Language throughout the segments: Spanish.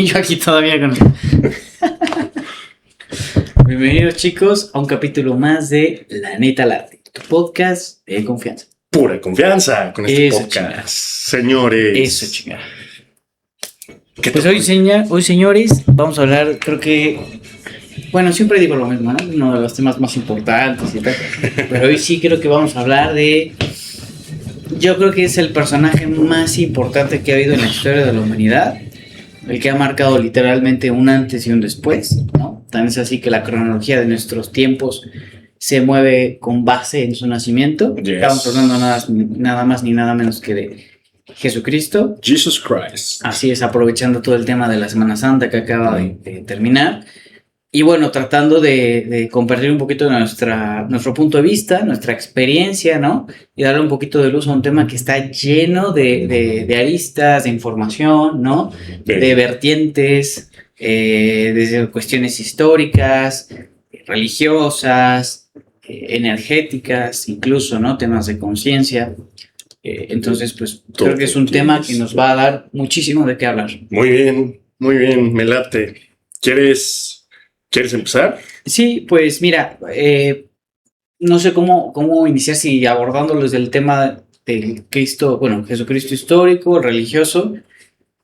Yo aquí todavía con... Bienvenidos chicos a un capítulo más de La Neta Late, tu podcast de confianza. Pura confianza con este Eso, podcast, chingada. señores. Eso, chingada. ¿Qué Pues tal? hoy, señores, vamos a hablar, creo que... Bueno, siempre digo lo mismo, ¿no? Uno de los temas más importantes y tal. Pero hoy sí creo que vamos a hablar de... Yo creo que es el personaje más importante que ha habido en la historia de la humanidad. El que ha marcado literalmente un antes y un después, ¿no? Tan es así que la cronología de nuestros tiempos se mueve con base en su nacimiento. Yes. Estamos hablando nada más ni nada menos que de Jesucristo. Jesus Christ. Así es, aprovechando todo el tema de la Semana Santa que acaba de terminar. Y bueno, tratando de compartir un poquito de nuestro punto de vista, nuestra experiencia, ¿no? Y darle un poquito de luz a un tema que está lleno de aristas, de información, ¿no? De vertientes, desde cuestiones históricas, religiosas, energéticas, incluso, ¿no? Temas de conciencia. Entonces, pues creo que es un tema que nos va a dar muchísimo de qué hablar. Muy bien, me late. ¿Quieres empezar? Sí, pues mira, no sé cómo iniciar, si abordándolos del tema del Cristo, bueno, Jesucristo histórico, religioso,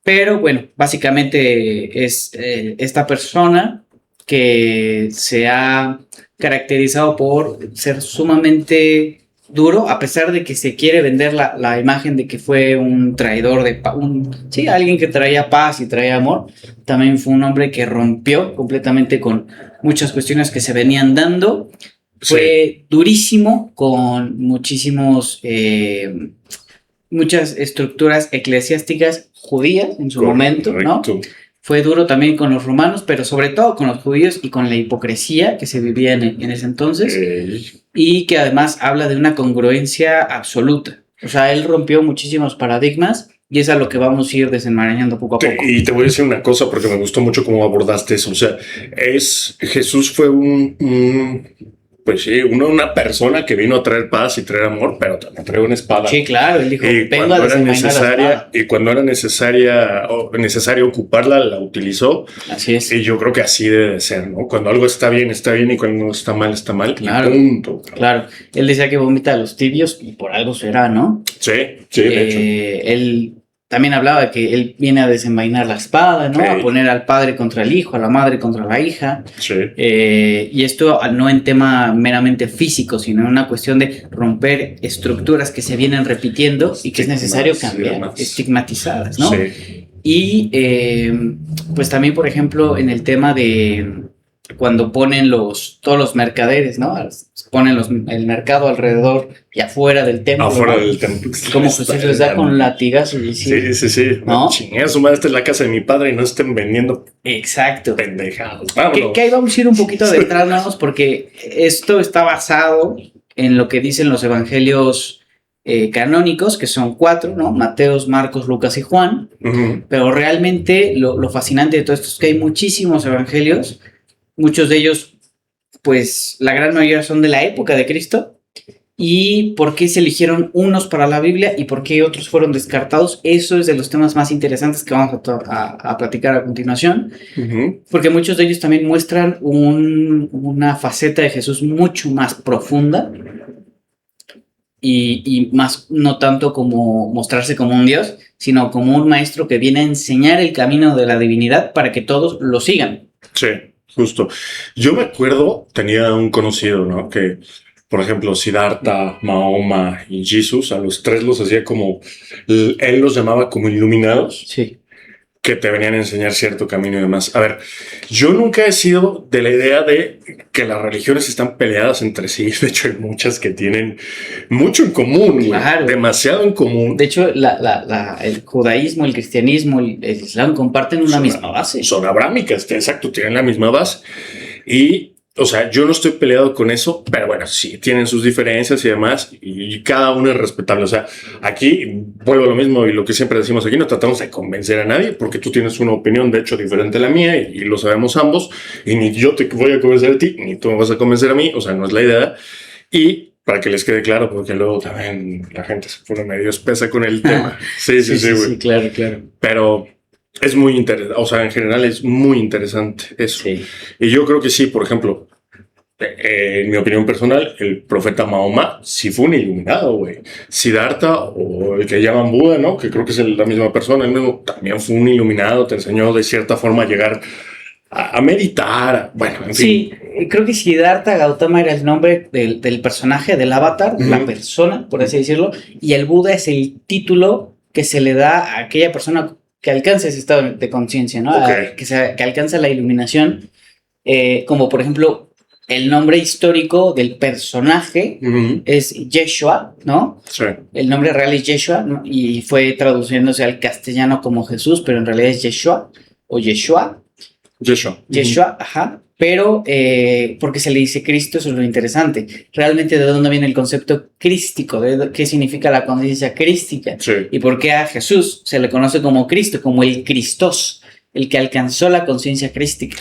pero bueno, básicamente es esta persona que se ha caracterizado por ser sumamente duro, a pesar de que se quiere vender la imagen de que fue un traidor de paz, sí, alguien que traía paz y traía amor. También fue un hombre que rompió completamente con muchas cuestiones que se venían dando. Fue durísimo con muchas estructuras eclesiásticas judías en su momento, ¿no? Fue duro también con los romanos, pero sobre todo con los judíos y con la hipocresía que se vivía en ese entonces. Y que además habla de una congruencia absoluta. O sea, él rompió muchísimos paradigmas y es a lo que vamos a ir desenmarañando poco a poco. Y te voy a decir una cosa porque me gustó mucho cómo abordaste eso. O sea, Jesús fue pues sí, una persona que vino a traer paz y traer amor, pero también trae una espada. Sí, claro, él dijo, vengo a desenvainar la espada. Y cuando era necesario ocuparla, la utilizó. Así es. Y yo creo que así debe de ser, ¿no? Cuando algo está bien, y cuando está mal, está mal. Claro, y punto. Claro. Él decía que vomita a los tibios y por algo será, ¿no? Sí, de hecho. Él también hablaba de que él viene a desenvainar la espada, ¿no? A poner al padre contra el hijo, a la madre contra la hija. Sí. Y esto no en tema meramente físico, sino en una cuestión de romper estructuras que se vienen repitiendo y que es necesario cambiar, estigmatizadas, ¿no? Sí. Y pues también, por ejemplo, en el tema de cuando ponen todos los mercaderes, ¿no? Ponen el mercado alrededor y afuera del templo. Afuera, ¿no? Del templo. Como Jesús les da con latigazos y decir, sí. ¿no? Chingue, su madre, esta es la casa de mi padre y no estén vendiendo. Exacto. Pendejados. Que ahí vamos a ir un poquito adentrándonos porque esto está basado en lo que dicen los evangelios canónicos, que son 4, ¿no? Mateos, Marcos, Lucas y Juan. Uh-huh. Pero realmente lo fascinante de todo esto es que hay muchísimos evangelios. Muchos de ellos, pues la gran mayoría son de la época de Cristo. ¿Y por qué se eligieron unos para la Biblia y por qué otros fueron descartados? Eso es de los temas más interesantes que vamos a platicar a continuación. Uh-huh. Porque muchos de ellos también muestran una faceta de Jesús mucho más profunda y más, no tanto como mostrarse como un Dios, sino como un maestro que viene a enseñar el camino de la divinidad para que todos lo sigan. Sí. Justo. Yo me acuerdo, tenía un conocido, ¿no? Que, por ejemplo, Siddhartha, Mahoma y Jesús, a los 3 los hacía como, él los llamaba como iluminados. Sí. Que te venían a enseñar cierto camino y demás. A ver, yo nunca he sido de la idea de que las religiones están peleadas entre sí. De hecho, hay muchas que tienen mucho en común, claro. Demasiado en común. De hecho, el judaísmo, el cristianismo, el islam comparten una misma base. Son abrámicas, exacto, tienen la misma base. Y, o sea, yo no estoy peleado con eso, pero bueno, sí, tienen sus diferencias y demás, y cada uno es respetable. O sea, aquí vuelvo a lo mismo y lo que siempre decimos aquí, no tratamos de convencer a nadie, porque tú tienes una opinión, de hecho, diferente a la mía, y lo sabemos ambos, y ni yo te voy a convencer a ti, ni tú me vas a convencer a mí, o sea, no es la idea. Y para que les quede claro, porque luego también la gente se pone medio espesa con el tema. Sí, güey. Sí, claro. Pero es muy interesante, o sea, en general es muy interesante eso. Sí. Y yo creo que sí, por ejemplo, en mi opinión personal, el profeta Mahoma sí fue un iluminado, güey. Siddhartha, o el que llaman Buda, ¿no? Que creo que es la misma persona, el mismo, también fue un iluminado, te enseñó de cierta forma a llegar a meditar, bueno, en fin. Sí, creo que Siddhartha Gautama era el nombre del personaje, del avatar, de la persona, por así decirlo, y el Buda es el título que se le da a aquella persona que alcanza ese estado de conciencia, ¿no? Okay. Que alcanza la iluminación, como por ejemplo el nombre histórico del personaje es Yeshua, ¿no? Sí. El nombre real es Yeshua, ¿no? Y fue traduciéndose al castellano como Jesús, pero en realidad es Yeshua o Yeshua. Yeshua, ajá. Pero, porque se le dice Cristo, eso es lo interesante. Realmente, ¿de dónde viene el concepto crístico? ¿Qué significa la conciencia crística? Sí. Y por qué a Jesús se le conoce como Cristo, como el Cristos, el que alcanzó la conciencia crística.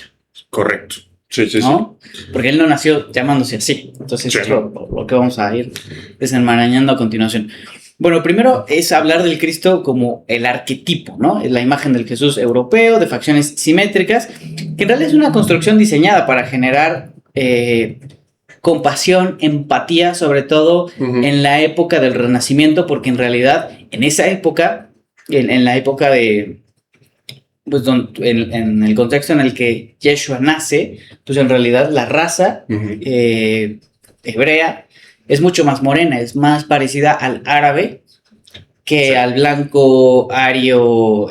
Correcto. Sí, sí, ¿no? Sí. Porque él no nació llamándose así. Entonces, sí, es lo que vamos a ir desenmarañando a continuación. Bueno, primero es hablar del Cristo como el arquetipo, ¿no? Es la imagen del Jesús europeo, de facciones simétricas, que en realidad es una construcción diseñada para generar compasión, empatía, sobre todo en la época del Renacimiento, porque en realidad en esa época, en la época de... Pues en el contexto en el que Yeshua nace, pues en realidad la raza hebrea es mucho más morena, es más parecida al árabe que al blanco ario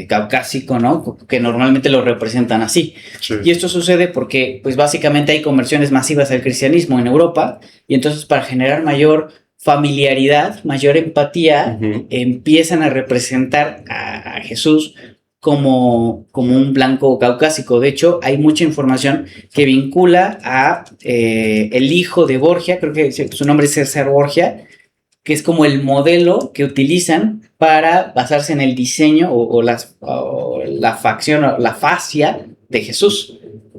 caucásico, ¿no? Que normalmente lo representan así. Sí. Y esto sucede porque, pues básicamente hay conversiones masivas al cristianismo en Europa, y entonces para generar mayor familiaridad, mayor empatía, empiezan a representar a Jesús como un blanco caucásico. De hecho, hay mucha información que vincula a el hijo de Borgia, creo que su nombre es César Borgia, que es como el modelo que utilizan para basarse en el diseño o la facción o la fascia de Jesús,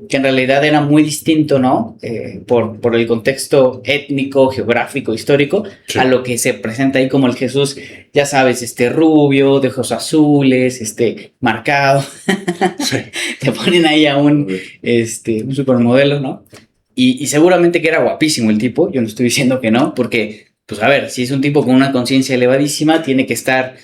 que en realidad era muy distinto, ¿no? Por el contexto étnico, geográfico, histórico, sí, a lo que se presenta ahí como el Jesús, ya sabes, rubio, de ojos azules, marcado. Sí. Te ponen ahí a un supermodelo, ¿no? Y seguramente que era guapísimo el tipo, yo no estoy diciendo que no, porque... Pues a ver, si es un tipo con una conciencia elevadísima, tiene que estar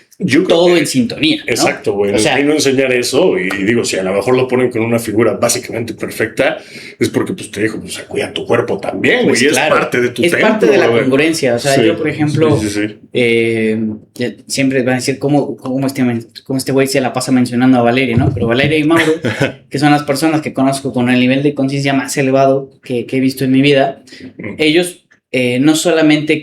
todo en sintonía, ¿no? Exacto, güey. O sea, no enseñar eso, y digo, si a lo mejor lo ponen con una figura básicamente perfecta, es porque pues te dijo, pues cuida tu cuerpo también, güey. Pues, claro, es parte de tu templo. Es parte de la congruencia. O sea, sí, yo, por ejemplo, siempre van a decir cómo este güey se la pasa mencionando a Valeria, ¿no? Pero Valeria y Mauro, que son las personas que conozco con el nivel de conciencia más elevado que he visto en mi vida, ellos... no solamente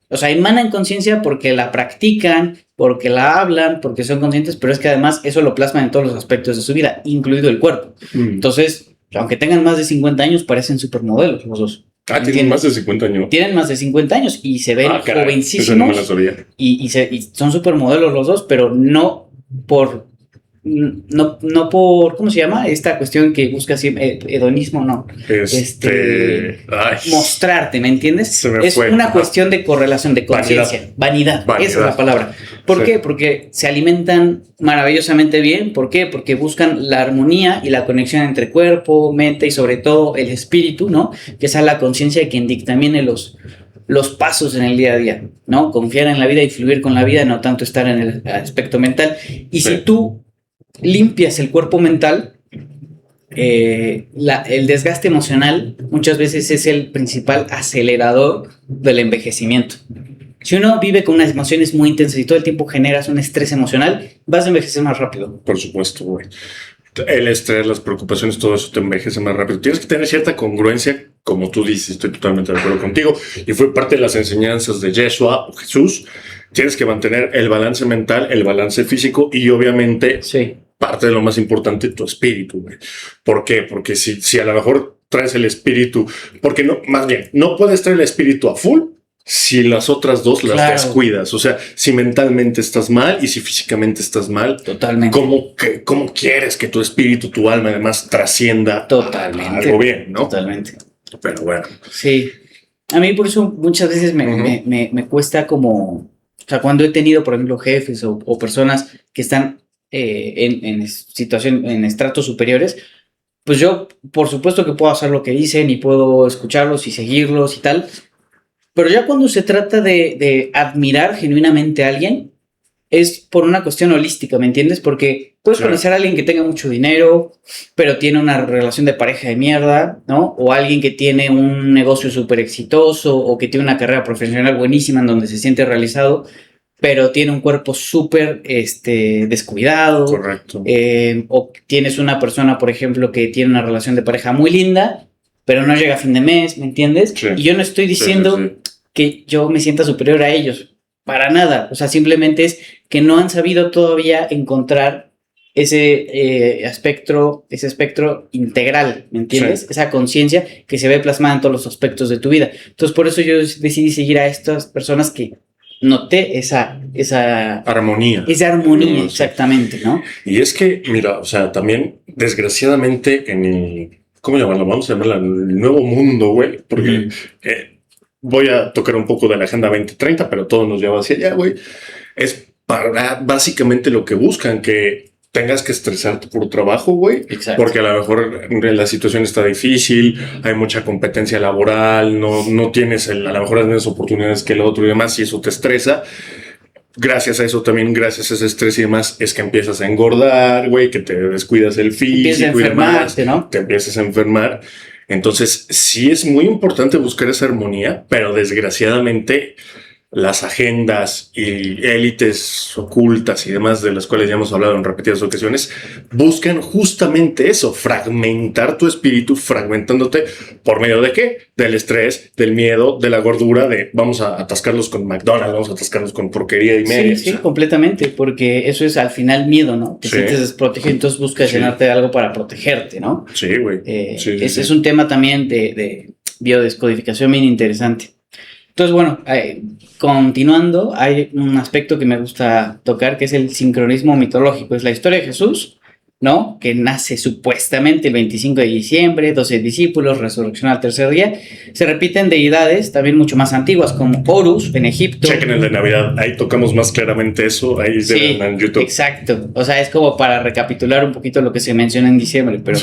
o sea, emanan conciencia porque la practican, porque la hablan, porque son conscientes, pero es que además eso lo plasman en todos los aspectos de su vida, incluido el cuerpo. Entonces, aunque tengan más de 50 años, parecen supermodelos los dos. Ah, tienen más de 50 años. Tienen más de 50 años y se ven jovencísimos. Eso no me la sabía. Y son supermodelos los dos, pero no por... No por, ¿cómo se llama? Esta cuestión que busca así, hedonismo, no. Mostrarte, ¿me entiendes? Es una cuestión de correlación, de conciencia. Vanidad. Esa es la palabra. ¿Por qué? Porque se alimentan maravillosamente bien. ¿Por qué? Porque buscan la armonía y la conexión entre cuerpo, mente y sobre todo el espíritu, ¿no? Que esa es la conciencia de quien dictamine los pasos en el día a día, ¿no? Confiar en la vida y fluir con la vida, no tanto estar en el aspecto mental. Y si tú limpias el cuerpo mental, el desgaste emocional muchas veces es el principal acelerador del envejecimiento. Si uno vive con unas emociones muy intensas y todo el tiempo generas un estrés emocional, vas a envejecer más rápido. Por supuesto, güey. El estrés, las preocupaciones, todo eso te envejece más rápido. Tienes que tener cierta congruencia, como tú dices, estoy totalmente de acuerdo contigo. Y fue parte de las enseñanzas de Yeshua o Jesús. Tienes que mantener el balance mental, el balance físico y obviamente parte de lo más importante, tu espíritu, güey. ¿Por qué? Porque si a lo mejor traes el espíritu, porque no, más bien, no puedes traer el espíritu a full si las otras dos las descuidas. O sea, si mentalmente estás mal y si físicamente estás mal. Totalmente. ¿Cómo quieres que tu espíritu, tu alma además trascienda algo bien, ¿no? Totalmente. Pero bueno. Sí. A mí por eso muchas veces me cuesta como... O sea, cuando he tenido, por ejemplo, jefes o personas que están en estratos superiores, pues yo, por supuesto que puedo hacer lo que dicen y puedo escucharlos y seguirlos y tal, pero ya cuando se trata de admirar genuinamente a alguien, es por una cuestión holística, ¿me entiendes? Porque puedes conocer a alguien que tenga mucho dinero, pero tiene una relación de pareja de mierda, ¿no? O alguien que tiene un negocio súper exitoso o que tiene una carrera profesional buenísima en donde se siente realizado, pero tiene un cuerpo súper descuidado. Correcto. O tienes una persona, por ejemplo, que tiene una relación de pareja muy linda, pero no llega a fin de mes, ¿me entiendes? Sí. Y yo no estoy diciendo que yo me sienta superior a ellos, para nada. O sea, simplemente es que no han sabido todavía encontrar ese espectro integral, ¿me entiendes? Sí. Esa conciencia que se ve plasmada en todos los aspectos de tu vida. Entonces, por eso yo decidí seguir a estas personas que noté esa armonía. Esa armonía, Sí. Exactamente, ¿no? Y es que, mira, o sea, también, desgraciadamente, en el, ¿cómo llamarlo? Vamos a llamarlo el nuevo mundo, güey, porque voy a tocar un poco de la Agenda 2030, pero todo nos lleva hacia allá, güey. Es para básicamente lo que buscan, que tengas que estresarte por trabajo, güey. Exacto. Porque a lo mejor la situación está difícil, hay mucha competencia laboral, no tienes a lo mejor las mismas oportunidades que el otro y demás, y eso te estresa. Gracias a eso también, gracias a ese estrés y demás, es que empiezas a engordar, güey, que te descuidas el físico y demás, ¿no? Te empiezas a enfermar. Entonces, sí es muy importante buscar esa armonía, pero desgraciadamente las agendas y élites ocultas y demás, de las cuales ya hemos hablado en repetidas ocasiones, buscan justamente eso, fragmentar tu espíritu, fragmentándote por medio de ¿qué? Del estrés, del miedo, de la gordura, de vamos a atascarlos con McDonald's, vamos a atascarlos con porquería y media. Sí, completamente, porque eso es al final miedo, ¿no? Te sientes desprotegido, entonces buscas llenarte de algo para protegerte, ¿no? Sí, güey. Es un tema también de biodescodificación bien interesante. Entonces, bueno, continuando, hay un aspecto que me gusta tocar, que es el sincronismo mitológico. Es la historia de Jesús, ¿no? Que nace supuestamente el 25 de diciembre, 12 discípulos, resurrección al tercer día. Se repiten deidades también mucho más antiguas, como Horus en Egipto. Chequen el de Navidad, ahí tocamos más claramente eso, ahí sí, en YouTube. Exacto, o sea, es como para recapitular un poquito lo que se menciona en diciembre, pero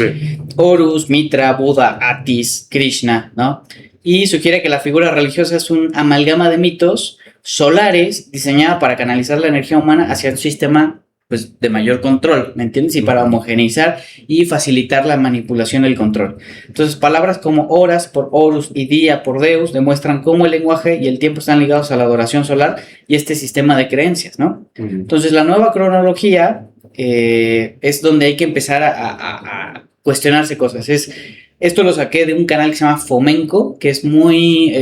Horus, Mitra, Buda, Atis, Krishna, ¿no? Y sugiere que la figura religiosa es un amalgama de mitos solares diseñada para canalizar la energía humana hacia un sistema pues, de mayor control, ¿me entiendes? Y para homogeneizar y facilitar la manipulación del control. Entonces, palabras como horas por Horus y día por Deus demuestran cómo el lenguaje y el tiempo están ligados a la adoración solar y este sistema de creencias, ¿no? Entonces, la nueva cronología es donde hay que empezar a cuestionarse cosas. Esto lo saqué de un canal que se llama Fomenko, que es muy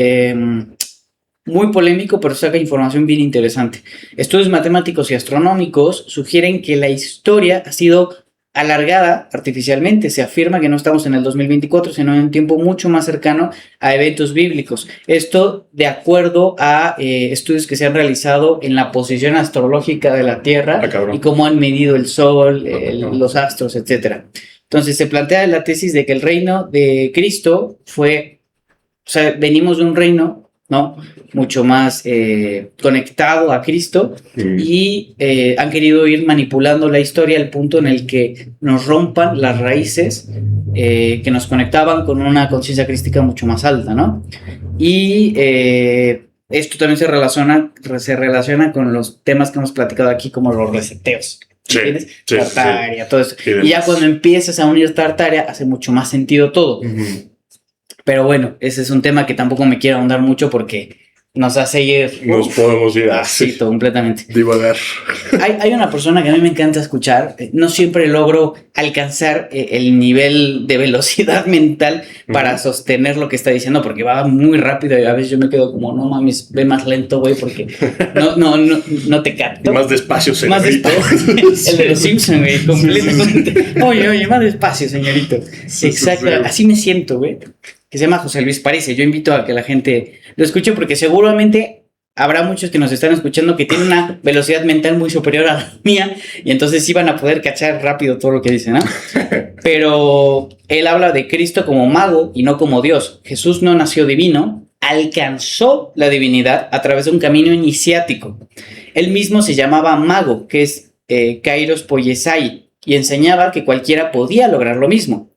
polémico, pero saca información bien interesante. Estudios matemáticos y astronómicos sugieren que la historia ha sido alargada artificialmente. Se afirma que no estamos en el 2024, sino en un tiempo mucho más cercano a eventos bíblicos. Esto de acuerdo a estudios que se han realizado en la posición astrológica de la Tierra y cómo han medido el Sol, los astros, etc. Entonces se plantea la tesis de que el reino de Cristo venimos de un reino, ¿no? Mucho más conectado a Cristo y han querido ir manipulando la historia al punto en el que nos rompan las raíces que nos conectaban con una conciencia crística mucho más alta, ¿no? Y esto también se relaciona con los temas que hemos platicado aquí, como los reseteos. ¿Entiendes? Tartaria, todo eso. Y ya cuando empiezas a unir Tartaria, hace mucho más sentido todo. Pero bueno, ese es un tema que tampoco me quiero ahondar mucho porque nos hace ir... Nos podemos ir así, completamente. Divagar. Hay una persona que a mí me encanta escuchar. No siempre logro alcanzar el nivel de velocidad mental para sostener lo que está diciendo porque va muy rápido y a veces yo me quedo como, no mames, ve más lento, güey, porque no te capto. Más despacio, señorito. Más despacio. El de los Simpsons, güey, completamente. Oye, más despacio, señorito. Exacto, así me siento, güey. Que se llama José Luis Parece. Yo invito a que la gente lo escuche porque seguramente habrá muchos que nos están escuchando que tienen una velocidad mental muy superior a la mía y entonces sí van a poder cachar rápido todo lo que dicen, ¿no? Pero él habla de Cristo como mago y no como Dios. Jesús no nació divino, alcanzó la divinidad a través de un camino iniciático. Él mismo se llamaba mago, que es Kairos Poiesai, y enseñaba que cualquiera podía lograr lo mismo.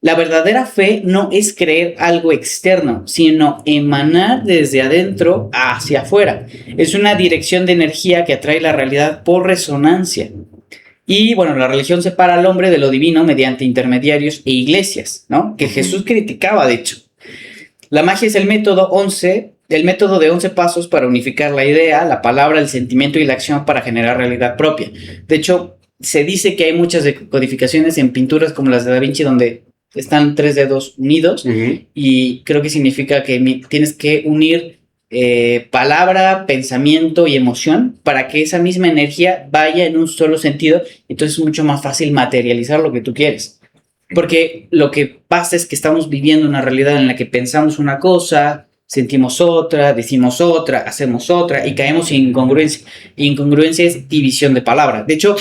La verdadera fe no es creer algo externo, sino emanar desde adentro hacia afuera. Es una dirección de energía que atrae la realidad por resonancia. Y bueno, la religión separa al hombre de lo divino mediante intermediarios e iglesias, ¿no? Que Jesús criticaba, de hecho. La magia es el método de 11 pasos para unificar la idea, la palabra, el sentimiento y la acción para generar realidad propia. De hecho, se dice que hay muchas codificaciones en pinturas como las de Da Vinci donde están 3 dedos unidos, y creo que significa que tienes que unir palabra, pensamiento y emoción para que esa misma energía vaya en un solo sentido. Entonces es mucho más fácil materializar lo que tú quieres. Porque lo que pasa es que estamos viviendo una realidad en la que pensamos una cosa, sentimos otra, decimos otra, hacemos otra y caemos en incongruencia. Incongruencia es división de palabra. De hecho,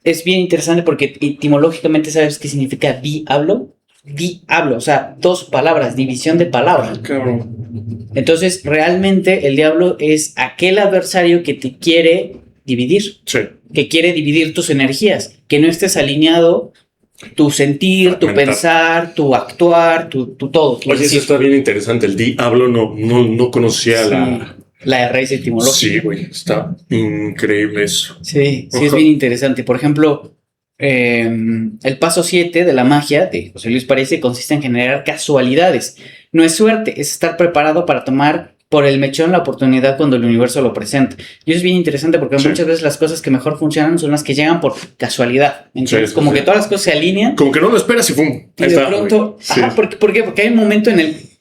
es bien interesante porque etimológicamente, ¿sabes qué significa diablo? Diablo, o sea, 2 palabras, división de palabra. Entonces, realmente el diablo es aquel adversario que te quiere dividir, que quiere dividir tus energías, que no estés alineado tu sentir, tu pensar, tu actuar, tu todo. Oye, eso está bien interesante. El diablo no conocía la raíz etimológica. Sí, güey, está increíble eso. Sí, es bien interesante. Por ejemplo, el paso 7 de la magia de José Luis Parece consiste en generar casualidades. No es suerte, es estar preparado para tomar por el mechón la oportunidad cuando el universo lo presenta. Y eso es bien interesante porque muchas veces las cosas que mejor funcionan son las que llegan por casualidad. Entonces, que todas las cosas se alinean. Como que no lo esperas y ¡pum! Y de pronto, porque hay un momento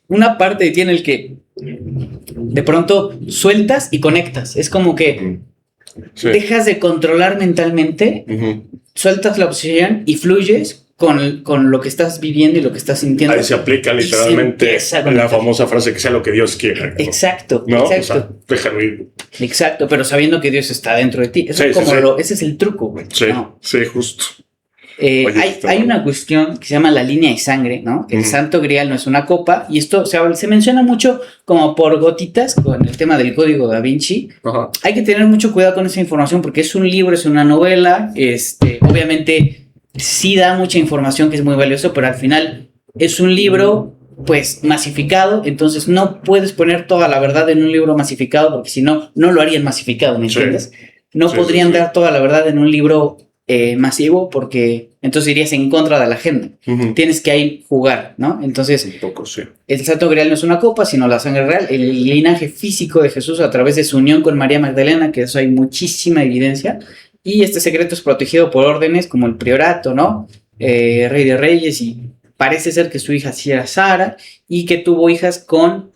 una parte de ti en el que de pronto sueltas y conectas. Es como que dejas de controlar mentalmente, sueltas la obsesión y fluyes con lo que estás viviendo y lo que estás sintiendo. Ahí se aplica literalmente la famosa frase que sea lo que Dios quiera, ¿no? Exacto, ¿no? exacto. O sea, déjalo ir. Exacto, pero sabiendo que Dios está dentro de ti. Eso ese es el truco, güey. Sí, ¿no? Sí, justo. Hay una cuestión que se llama la línea de sangre, ¿no? El Santo Grial no es una copa, y esto se menciona mucho como por gotitas con el tema del código Da Vinci. Hay que tener mucho cuidado con esa información porque es un libro, es una novela, obviamente sí da mucha información que es muy valioso, pero al final es un libro pues masificado, entonces no puedes poner toda la verdad en un libro masificado porque si no, no lo harían masificado, ¿me entiendes? No podrían dar toda la verdad en un libro masivo porque entonces irías en contra de la agenda. Tienes que ahí jugar, ¿no? Entonces, un poco, sí. El Santo Grial no es una copa, sino la sangre real, el linaje físico de Jesús a través de su unión con María Magdalena, que eso hay muchísima evidencia. Y este secreto es protegido por órdenes como el priorato, ¿no? Rey de Reyes, y parece ser que su hija sí era Sara y que tuvo hijas con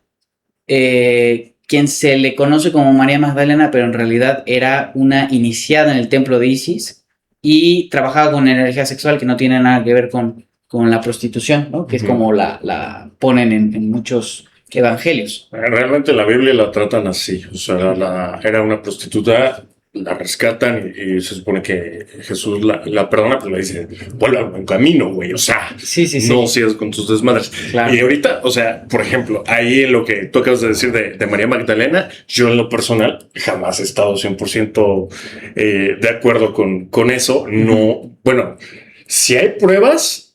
quien se le conoce como María Magdalena, pero en realidad era una iniciada en el templo de Isis y trabajaba con energía sexual que no tiene nada que ver con la prostitución, ¿no? Que es como la ponen en muchos evangelios. Realmente la Biblia la tratan así, o sea, era una prostituta, la rescatan y se supone que Jesús la perdona, pero le dice, vuelve a un camino, güey, o sea, no sigas con tus desmadres. Claro. Y ahorita, o sea, por ejemplo, ahí en lo que tú acabas de decir de María Magdalena, yo en lo personal jamás he estado 100% de acuerdo con eso. No, bueno, si hay pruebas,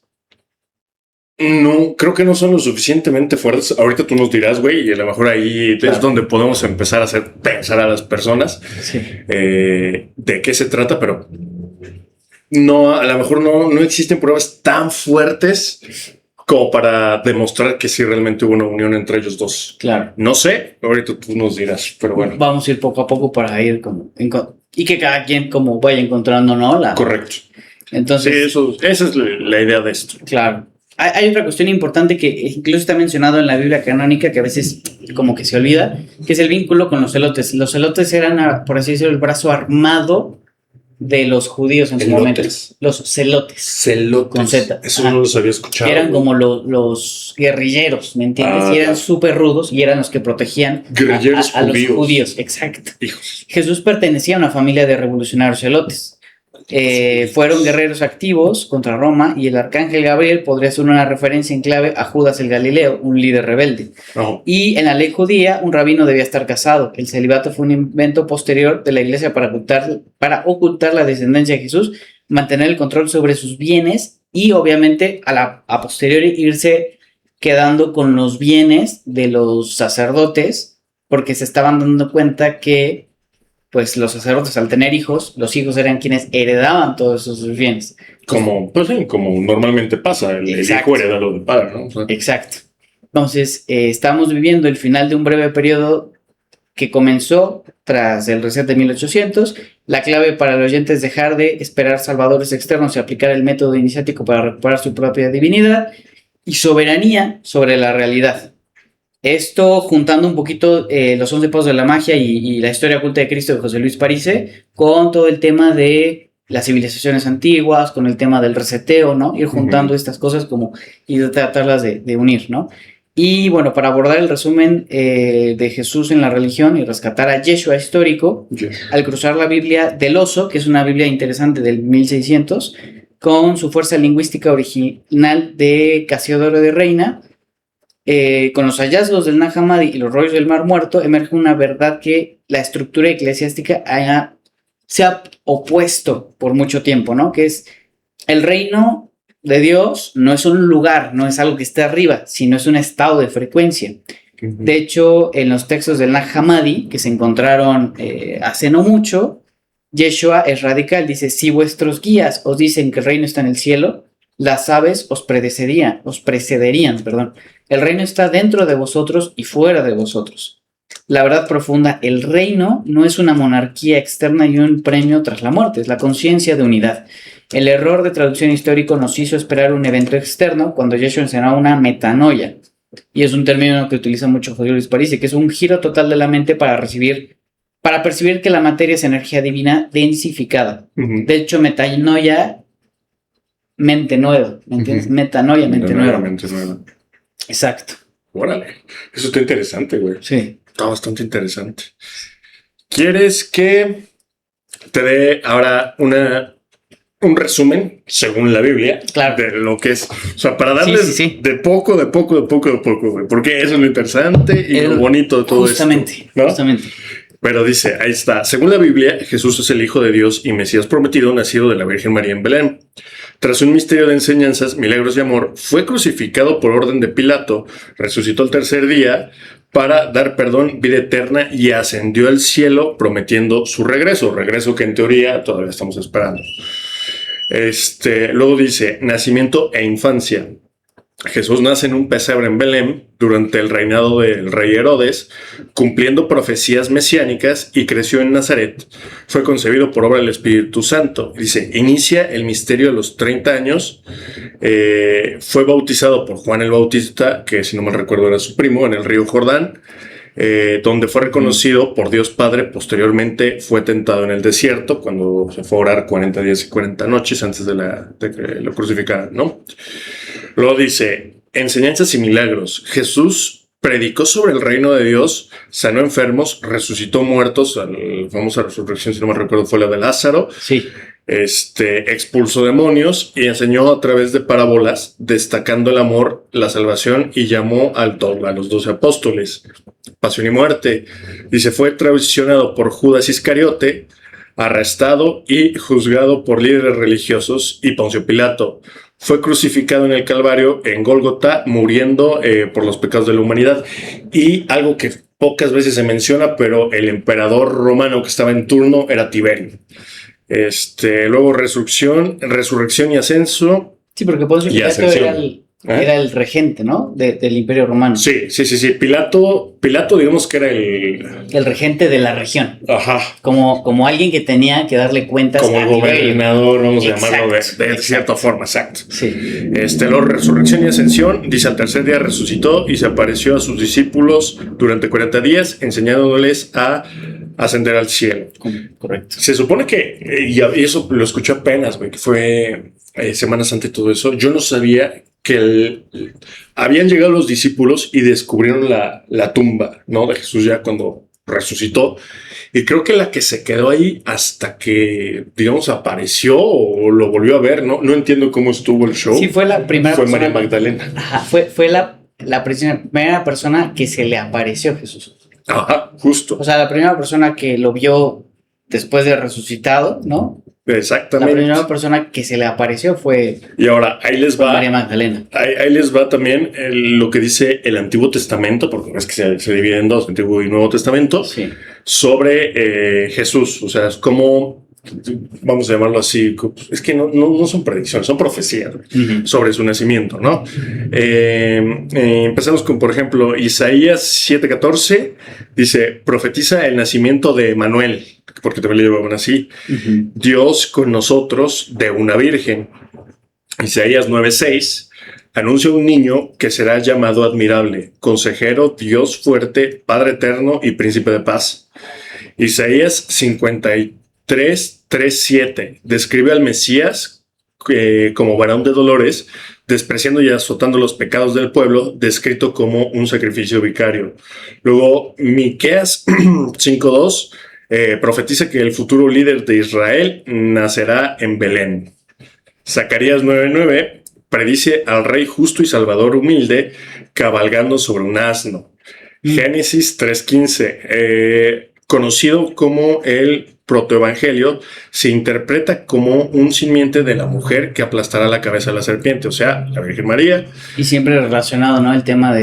no, creo que no son lo suficientemente fuertes. Ahorita tú nos dirás, güey, y a lo mejor ahí es donde podemos empezar a hacer pensar a las personas de qué se trata, pero no, a lo mejor no existen pruebas tan fuertes como para demostrar que sí realmente hubo una unión entre ellos dos. Claro. No sé, ahorita tú nos dirás, pero bueno. Vamos a ir poco a poco para ir y que cada quien como vaya encontrando, ¿no? Correcto. Entonces, sí, esa es la idea de esto. Claro. Hay otra cuestión importante que incluso está mencionado en la Biblia canónica que a veces como que se olvida, que es el vínculo con los celotes. Los celotes eran, por así decirlo, el brazo armado de los judíos en su momento. Los celotes. Celotes. Con Z. Eso no los había escuchado. Eran como los guerrilleros, ¿me entiendes? Y eran súper rudos y eran los que protegían a los judíos. Exacto. Hijos. Jesús pertenecía a una familia de revolucionarios celotes. fueron guerreros activos contra Roma y el arcángel Gabriel podría ser una referencia en clave a Judas el Galileo, un líder rebelde. Y en la ley judía, un rabino debía estar casado. El celibato fue un invento posterior de la iglesia para ocultar la descendencia de Jesús, mantener el control sobre sus bienes y obviamente a posteriori irse quedando con los bienes de los sacerdotes, porque se estaban dando cuenta que pues los sacerdotes al tener hijos, los hijos eran quienes heredaban todos esos bienes. Como normalmente pasa, el hijo hereda lo del padre, ¿no? O sea. Exacto. Entonces, estamos viviendo el final de un breve periodo que comenzó tras el reset de 1800. La clave para el oyente es dejar de esperar salvadores externos y aplicar el método iniciático para recuperar su propia divinidad y soberanía sobre la realidad. Esto juntando un poquito los 11 pasos de la magia y la historia oculta de Cristo de José Luis Parise con todo el tema de las civilizaciones antiguas, con el tema del reseteo, ¿no? Ir juntando estas cosas como y tratarlas de unir, ¿no? Y bueno, para abordar el resumen de Jesús en la religión y rescatar a Yeshua histórico, al cruzar la Biblia del Oso, que es una Biblia interesante del 1600, con su fuerza lingüística original de Casiodoro de Reina, con los hallazgos del Nag Hammadi y los rollos del Mar Muerto, emerge una verdad que la estructura eclesiástica se ha opuesto por mucho tiempo, ¿no? Que es el reino de Dios no es un lugar, no es algo que esté arriba, sino es un estado de frecuencia. De hecho, en los textos del Nag Hammadi, que se encontraron hace no mucho, Yeshua es radical, dice, si vuestros guías os dicen que el reino está en el cielo, las aves os precederían. El reino está dentro de vosotros y fuera de vosotros. La verdad profunda, el reino no es una monarquía externa y un premio tras la muerte, es la conciencia de unidad. El error de traducción histórico nos hizo esperar un evento externo cuando Yeshua enseñaba una metanoia. Y es un término que utiliza mucho José Luis Parisi, que es un giro total de la mente para percibir que la materia es energía divina densificada. De hecho, metanoia, mente nueva, ¿me entiendes? Metanoia, mente nueva. Exacto. Órale, eso está interesante, güey. Sí. Está bastante interesante. ¿Quieres que te dé ahora un resumen, según la Biblia, de lo que es? O sea, para darles de poco, güey. Porque eso es lo interesante y lo bonito de todo esto. Justamente. Pero dice, ahí está. Según la Biblia, Jesús es el Hijo de Dios y Mesías prometido, nacido de la Virgen María en Belén. Tras un misterio de enseñanzas, milagros y amor, fue crucificado por orden de Pilato, resucitó el tercer día para dar perdón, vida eterna y ascendió al cielo prometiendo su regreso que en teoría todavía estamos esperando. Luego dice, nacimiento e infancia. Jesús nace en un pesebre en Belén durante el reinado del rey Herodes, cumpliendo profecías mesiánicas, y creció en Nazaret. Fue concebido por obra del Espíritu Santo. Dice, inicia el misterio a los 30 años. Fue bautizado por Juan el Bautista, que si no mal recuerdo era su primo, en el río Jordán, donde fue reconocido por Dios Padre. Posteriormente fue tentado en el desierto, cuando se fue a orar 40 días y 40 noches antes de que lo crucificaran, ¿no? Luego dice, enseñanzas y milagros. Jesús predicó sobre el reino de Dios, sanó enfermos, resucitó muertos. La famosa resurrección, si no me recuerdo, fue la de Lázaro. Sí. Expulsó demonios y enseñó a través de parábolas, destacando el amor, la salvación, y llamó a los 12 apóstoles. Pasión y muerte. Dice, fue traicionado por Judas Iscariote, arrestado y juzgado por líderes religiosos y Poncio Pilato. Fue crucificado en el Calvario, en Gólgota, muriendo por los pecados de la humanidad. Y algo que pocas veces se menciona, pero el emperador romano que estaba en turno era Tiberio. Luego resurrección y ascenso. Sí, porque Poncio Pilato era el regente, ¿no? Del Imperio Romano. Sí. Pilato, digamos que era el regente de la región. Ajá. como alguien que tenía que darle cuentas como a el gobernador, vamos a llamarlo de exacto. cierta forma, exacto. Sí. Luego resurrección y ascensión. Dice, al tercer día resucitó y se apareció a sus discípulos durante 40 días, enseñándoles a ascender al cielo. Correcto. Se supone que, y eso lo escuché apenas, güey, que fue Semana Santa y todo eso. Yo no sabía que habían llegado los discípulos y descubrieron la tumba, ¿no? De Jesús ya cuando resucitó. Y creo que la que se quedó ahí hasta que, digamos, apareció o lo volvió a ver, ¿no? No entiendo cómo estuvo el show. Sí, fue la primera Fue persona. María Magdalena. Ajá, fue la primera persona que se le apareció a Jesús. Ajá, justo. O sea, la primera persona que lo vio después de resucitado, ¿no? La Exactamente. primera persona que se le apareció fue Y ahora, ahí les va. María Magdalena. Ahí les va también lo que dice el Antiguo Testamento, porque es que se divide en dos, Antiguo y Nuevo Testamento, Sí. sobre Jesús. O sea, es como, vamos a llamarlo así, es que no son predicciones, son profecías sobre su nacimiento, ¿no? Empezamos con, por ejemplo, Isaías 7:14, dice, profetiza el nacimiento de Manuel, porque también le llamaban así, Dios con nosotros de una virgen. Isaías 9:6 anuncia un niño que será llamado admirable, consejero, Dios fuerte, Padre eterno y príncipe de paz. Isaías 53:3-7 describe al Mesías como varón de dolores, despreciando y azotando los pecados del pueblo, descrito como un sacrificio vicario. Luego, Miqueas 5:2 profetiza que el futuro líder de Israel nacerá en Belén. Zacarías 9:9 predice al rey justo y salvador humilde cabalgando sobre un asno. Génesis 3:15 conocido como el protoevangelio, se interpreta como un simiente de la mujer que aplastará la cabeza de la serpiente, o sea, la Virgen María. Y siempre relacionado, ¿no? El tema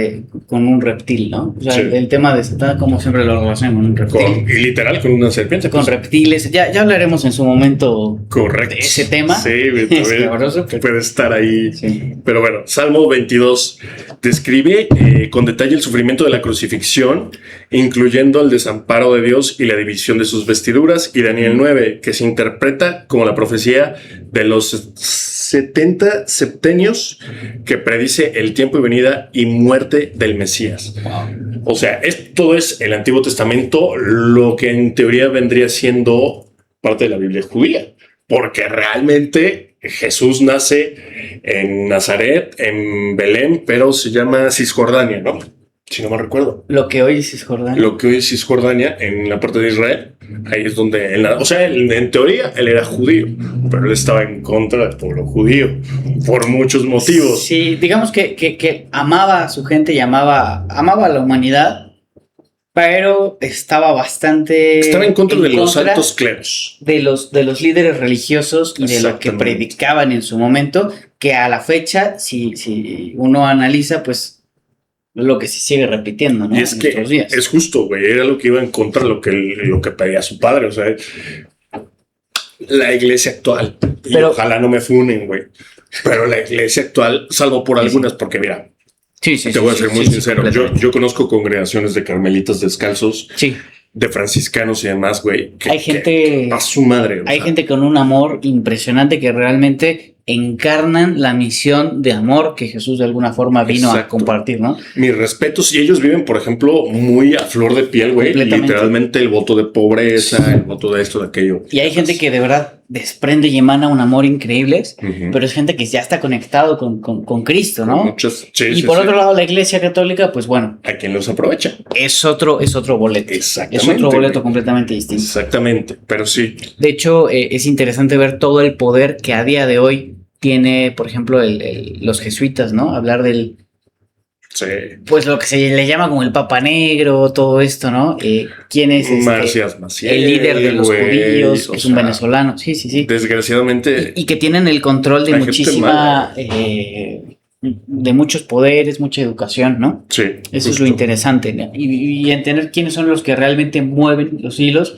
con un reptil, ¿no? O sea, Sí. el tema de Satán, como siempre lo relacionan con un reptil. Y literal con una serpiente. Con reptiles. Ya hablaremos en su momento Correcto. de ese tema. Sí, Es sabroso, pero... puede estar ahí. Sí. Pero bueno, Salmo 22 describe con detalle el sufrimiento de la crucifixión, incluyendo el desamparo de Dios y la división de sus vestiduras. Y Daniel 9, que se interpreta como la profecía de los 70 septenios que predice el tiempo y venida y muerte del Mesías. Wow. O sea, todo es el Antiguo Testamento, lo que en teoría vendría siendo parte de la Biblia judía, porque realmente Jesús nace en Nazaret, en Belén, pero se llama Cisjordania, ¿no? Si no me recuerdo. Lo que hoy es Cisjordania. Lo que hoy es Cisjordania, en la parte de Israel, ahí es donde él, o sea, en teoría él era judío, pero él estaba en contra del pueblo judío por muchos motivos. Sí, digamos que amaba a su gente y amaba a la humanidad, pero estaba en contra de los altos cleros, de los líderes religiosos y de lo que predicaban en su momento, que a la fecha, si uno analiza, pues lo que se sigue repitiendo, ¿no? Y es que días. Es justo, güey, era lo que iba en contra de lo que pedía su padre, o sea, la iglesia actual, y pero, ojalá no me funen, güey, pero la iglesia actual, salvo por algunas, porque mira, te voy a ser muy sincero, yo conozco congregaciones de carmelitas descalzos, de franciscanos y demás, güey, hay gente a su madre. Hay gente con un amor impresionante que realmente encarnan la misión de amor que Jesús de alguna forma vino a compartir, ¿no? Mis respetos, y ellos viven, por ejemplo, muy a flor de piel, güey, literalmente el voto de pobreza, el voto de esto, de aquello. Y hay gente que de verdad desprende y emana un amor increíble, pero es gente que ya está conectado con Cristo, ¿no? Y por otro lado, la Iglesia Católica, pues bueno. ¿A quién los aprovecha? Es otro boleto. Exactamente. Es otro boleto completamente distinto. Exactamente, pero sí. De hecho, es interesante ver todo el poder que a día de hoy tiene, por ejemplo, los jesuitas, ¿no? Hablar del... Sí. Pues lo que se le llama como el Papa Negro, todo esto, ¿no? ¿Quién es Maciel, el líder de los judíos? Es un venezolano. Sí. Desgraciadamente. Y que tienen el control de muchísima... de muchos poderes, mucha educación, ¿no? Sí. Eso es lo interesante, ¿no? Y entender quiénes son los que realmente mueven los hilos,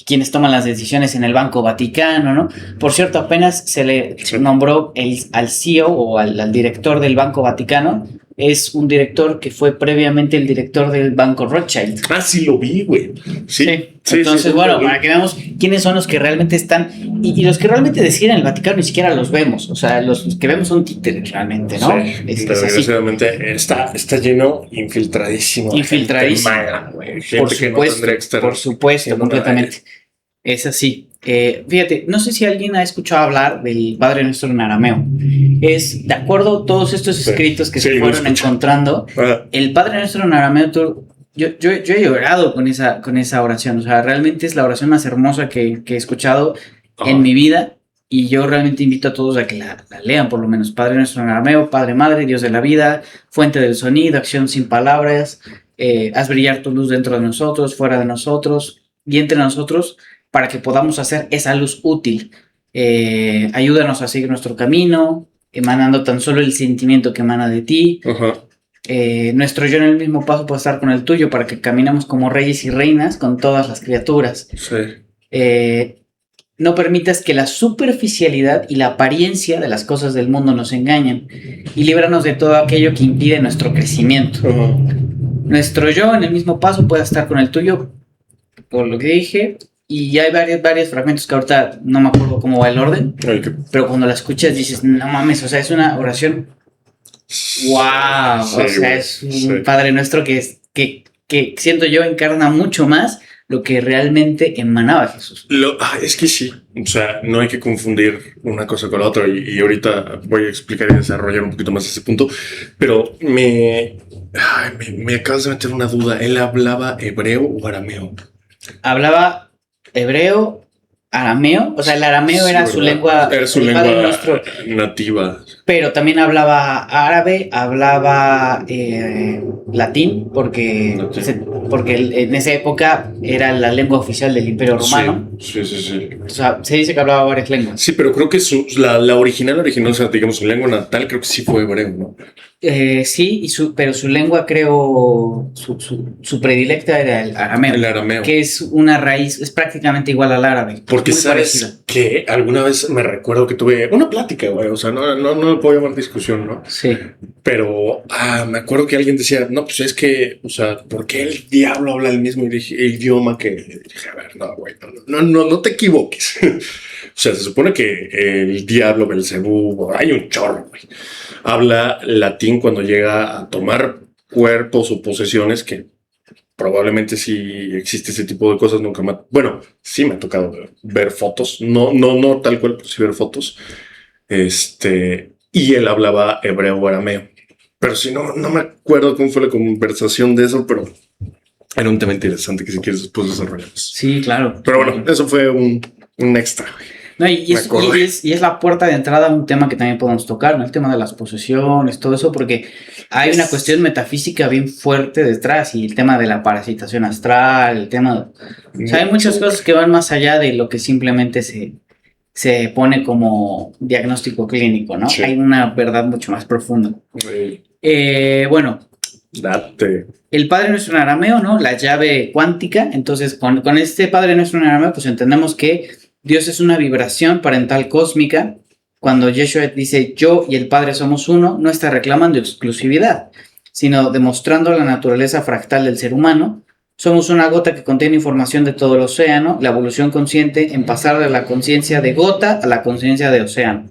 quienes toman las decisiones en el Banco Vaticano, ¿no? Por cierto, apenas se le nombró al CEO o al director del Banco Vaticano. Es un director que fue previamente el director del Banco Rothschild. Ah, sí lo vi, güey. Sí. Entonces, bueno, para que veamos quiénes son los que realmente están... Y los que realmente deciden el Vaticano ni siquiera los vemos. O sea, los que vemos son títeres realmente, ¿no? Sí, desgraciadamente está lleno, infiltradísimo. Infiltradísimo. Por supuesto, completamente. Es así. Fíjate, no sé si alguien ha escuchado hablar del Padre Nuestro en arameo. Es, de acuerdo a todos estos escritos que se fueron encontrando, el Padre Nuestro en arameo yo he llorado con esa oración. O sea, realmente es la oración más hermosa que he escuchado en mi vida. Y yo realmente invito a todos a que la lean, por lo menos. Padre nuestro en arameo, Padre, Madre, Dios de la vida, fuente del sonido, acción sin palabras. Haz brillar tu luz dentro de nosotros, fuera de nosotros y entre nosotros, para que podamos hacer esa luz útil. Ayúdanos a seguir nuestro camino, emanando tan solo el sentimiento que emana de ti. Ajá. Nuestro yo en el mismo paso puede estar con el tuyo, para que caminemos como reyes y reinas con todas las criaturas. Sí. No permitas que la superficialidad y la apariencia de las cosas del mundo nos engañen, y líbranos de todo aquello que impide nuestro crecimiento. Ajá. Nuestro yo en el mismo paso puede estar con el tuyo, por lo que dije, y ya hay varios fragmentos que ahorita no me acuerdo cómo va el orden, pero cuando la escuchas dices, no mames, o sea, es una oración, wow, Sí, o sea, es un Padre Nuestro que siento yo encarna mucho más lo que realmente emanaba Jesús. Es que sí, o sea, no hay que confundir una cosa con la otra, y ahorita voy a explicar y desarrollar un poquito más ese punto, pero me acabas de meter una duda. ¿Él hablaba hebreo o arameo? Hablaba hebreo, arameo, o sea, el arameo era su lengua, era su lengua nativa. Pero también hablaba árabe, hablaba latín, porque en esa época era la lengua oficial del Imperio Romano. Sí. O sea, se dice que hablaba varias lenguas. Sí, pero creo que la original, o sea, digamos, su lengua natal, creo que sí fue hebreo, ¿no? Sí, pero su lengua, creo, su predilecta era el arameo. El arameo. Que es una raíz, es prácticamente igual al árabe. Porque sabes que alguna vez me recuerdo que tuve una plática, güey, o sea, no lo puedo llamar discusión, ¿no? Sí. Pero me acuerdo que alguien decía, no, pues es que, o sea, ¿por qué el diablo habla el mismo idioma que? Dije, a ver, no, güey, no te equivoques. O sea, se supone que el diablo, Belcebú, hay un chorro, güey, habla latín cuando llega a tomar cuerpos o posesiones, que probablemente sí existe ese tipo de cosas. Bueno, sí me ha tocado ver fotos, no tal cual, pero sí ver fotos. Y él hablaba hebreo o arameo. Pero sí, no me acuerdo cómo fue la conversación de eso, pero era un tema interesante que si quieres después desarrollamos. Sí, claro. Pero bueno, eso fue un extra. No, y es la puerta de entrada a un tema que también podemos tocar, ¿no? El tema de las posesiones, todo eso, porque hay una cuestión metafísica bien fuerte detrás, y el tema de la parasitación astral, el tema... O sea, hay muchas cosas que van más allá de lo que simplemente se pone como diagnóstico clínico, ¿no? Sí. Hay una verdad mucho más profunda. Bueno... Date. El Padre Nuestro en arameo, ¿no? La llave cuántica. Entonces, con este Padre Nuestro en arameo, pues entendemos que Dios es una vibración parental cósmica. Cuando Yeshua dice yo y el Padre somos uno, no está reclamando exclusividad, sino demostrando la naturaleza fractal del ser humano. Somos una gota que contiene información de todo el océano, la evolución consciente en pasar de la conciencia de gota a la conciencia de océano,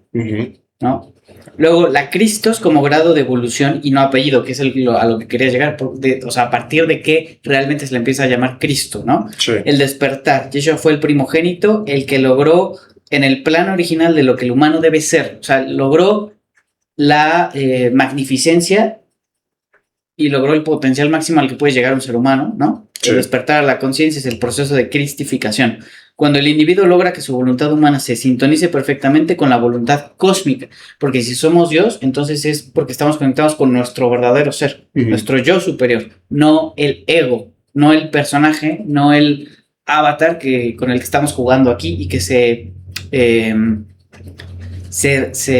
¿no? Luego, la Cristos como grado de evolución y no apellido, que es a lo que quería llegar, o sea, a partir de que realmente se le empieza a llamar Cristo, ¿no? Sí. El despertar. Yeshua fue el primogénito, el que logró en el plano original de lo que el humano debe ser. O sea, logró la magnificencia y logró el potencial máximo al que puede llegar un ser humano, ¿no? Sí. El despertar a la conciencia es el proceso de cristificación. Cuando el individuo logra que su voluntad humana se sintonice perfectamente con la voluntad cósmica, porque si somos Dios, entonces es porque estamos conectados con nuestro verdadero ser, nuestro yo superior, no el ego, no el personaje, no el avatar con el que estamos jugando aquí y que se